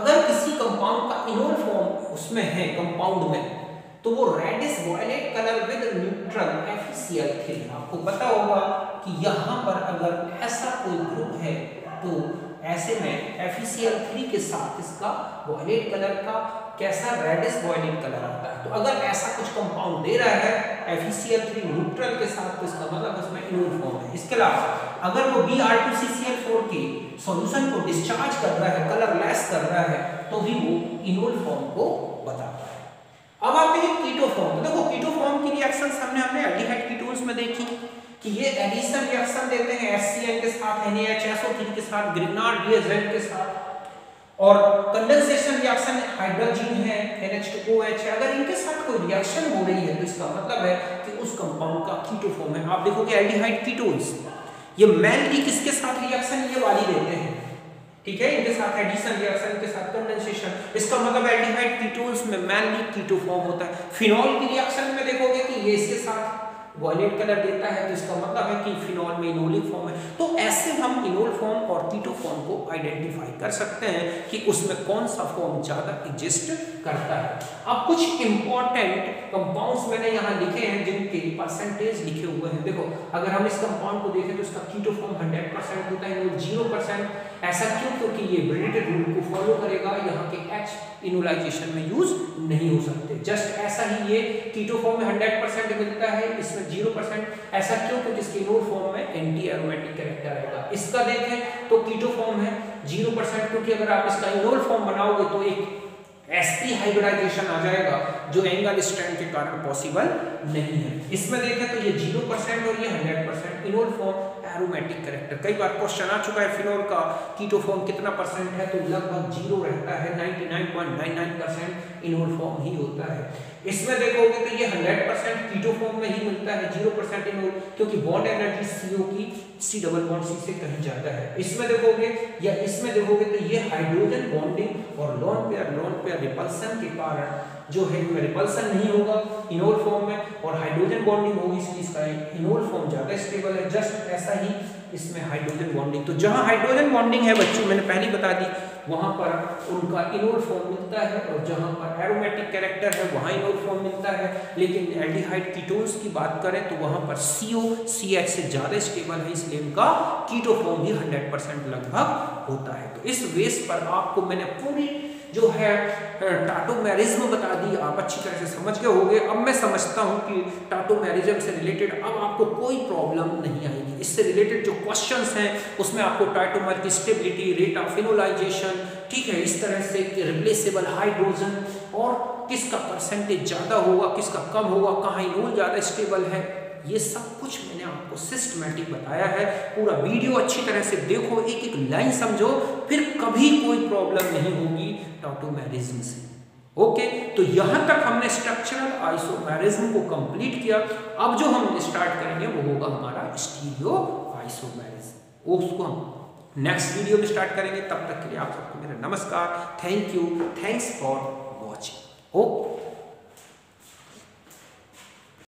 A: अगर किसी कंपाउंड का इनोल फॉर्म उसमें है कंपाउंड में, तो वो reddish violet colour with neutral FeCl3। आपको पता होगा कि यहाँ पर अगर ऐसा कोई ग्रुप है तो ऐसे में FeCl3 के साथ इसका वॉयलेट कलर का कैसा रेडिश वॉयलेट कलर आता है। तो अगर ऐसा कुछ कंपाउंड दे रहा है FeCl3 न्यूट्रल के साथ, तो इसका मतलब उसमें इनोल फॉर्म है। इसके अलावा अगर वो Br2CCl4 के सॉल्यूशन को डिस्चार्ज कर रहा है, कलरलेस कर रहा है, तो भी वो इनोल फॉर्म को बताता है। अब आते हैं कीटो फॉर्म। तो देखो कीटो फॉर्म की रिएक्शंस हमने एल्डिहाइड कीटोन्स में देखी कि ये एडिशन रिएक्शन देते हैं HCl के साथ, NaHSO3 के साथ, ग्रिग्नार्ड रिएजेंट के साथ, और कंडेंसेशन रिएक्शन हाइड्रोजन है NH2OH है। अगर इनके साथ कोई रिएक्शन हो रही है तो इसका मतलब है कि उस कंपाउंड का कीटो फॉर्म है। आप देखोगे एल्डिहाइड कीटोन्स ये मेनली किसके साथ रिएक्शन ये वाली देते हैं, ठीक है, इनके साथ एडिशन रिएक्शन, इनके साथ कंडेंसेशन। इसका मतलब एल्डिहाइड कीटोन्स में मेनली कीटो फॉर्म होता है। फिनॉल की रिएक्शन में देखोगे कि ये इसके साथ वायलेट कलर देता है, तो इसका मतलब है कि फिनॉल में इनोलिक फॉर्म है। तो ऐसे हम इनोल फॉर्म और कीटो फॉर्म को आइडेंटिफाई कर सकते हैं कि उसमें कौन सा फॉर्म ज्यादा एग्जिस्ट करता है। अब कुछ इंपॉर्टेंट कंपाउंड्स मैंने यहाँ लिखे हैं जिनके परसेंटेज लिखे हुए हैं। देखो अगर हम इस कंपाउंड को देखें तो इसका कीटो फॉर्म 100% होता है, इनोल 0%। ऐसा क्यों? क्योंकि ये ब्रेडेड रूल को फॉलो करेगा, यहाँ के H इनोलाइजेशन में यूज नहीं हो सकते। जस्ट ऐसा ही ये कीटो फॉर्म में 100% मिलता है, इसमें 0%। ऐसा क्यों? क्योंकि इसके इनोल फॉर्म में एंटी एरोमेटिक कैरेक्टर आएगा। इसका देखें तो कीटो फॉर्म है 0%, क्योंकि अगर आप इसका इनोल फॉर्म बनाओगे तो एक sp हाइब्रिडाइजेशन आ जाएगा जो एंगल स्ट्रैंड के कारण पॉसिबल नहीं है। इसमें देखें तो ये 0% और ये 100%। इनोल फॉर्म एरोमेटिक कैरेक्टर, कई बार क्वेश्चन आ चुका है फिनॉल का कीटो फॉर्म कितना परसेंट है, तो लगभग 0 रहता है, 99.99% इनोल फॉर्म ही होता है। इसमें देखोगे तो ये 100% कीटो फॉर्म में ही मिलता है, 0% इनोल, क्योंकि बॉन्ड एनर्जी CO की C डबल बॉन्ड C से कहीं ज्यादा है। इसमें देखोगे या इसमें देखोगे तो ये हाइड्रोजन बॉन्डिंग और लोन पेयर रिपल्सन के कारण जो है रिपल्सन नहीं होगा इनोल फॉर्म में, और हाइड्रोजन बॉन्डिंग होगी, इसलिए इसका इनोल फॉर्म ज्यादा स्टेबल है। जस्ट ऐसा ही इसमें हाइड्रोजन बॉन्डिंग, तो जहां हाइड्रोजन बॉन्डिंग है बच्चों मैंने पहले बता दी वहां पर उनका इनोल फॉर्म मिलता है, और जहां पर एरोमेटिक कैरेक्टर है वहां इनोल फॉर्म मिलता है। लेकिन एल्डिहाइड कीटोन्स की बात करें तो वहां पर CO CH से ज्यादा स्टेबल है, इसलिए इनका कीटो फॉर्म भी 100% लगभग होता है। तो इस बेस पर आपको मैंने पूरी जो है टाटोमेरिज्म बता दी, आप अच्छी तरह से समझ गए होंगे। अब मैं समझता हूं कि टाटोमेरिज्म से रिलेटेड अब आपको कोई प्रॉब्लम नहीं आएगी। इससे रिलेटेड जो क्वेश्चंस हैं उसमें आपको टाटोमर की स्टेबिलिटी, रेट ऑफ इनोलाइजेशन, ठीक है, इस तरह से रिप्लेसेबल हाइड्रोजन और किसका परसेंटेज ज्यादा होगा, किसका कम होगा, कहाँ इनोल ज्यादा स्टेबल है, ये सब कुछ मैंने आपको सिस्टमैटिक बताया है। पूरा वीडियो अच्छी तरह से देखो, एक एक लाइन समझो, फिर कभी कोई प्रॉब्लम नहीं होगी टाटोमेरिज्म से। ओके, तो यहां तक हमने स्ट्रक्चरल आइसोमेरिज्म को कंप्लीट किया। अब जो हम स्टार्ट करेंगे वो होगा हमारा स्टीरियो आइसोमेरिज्म, उसको हम नेक्स्ट वीडियो में स्टार्ट करेंगे। तब तक के लिए आप सबको मेरा नमस्कार, thank you, thanks for watching. Okay.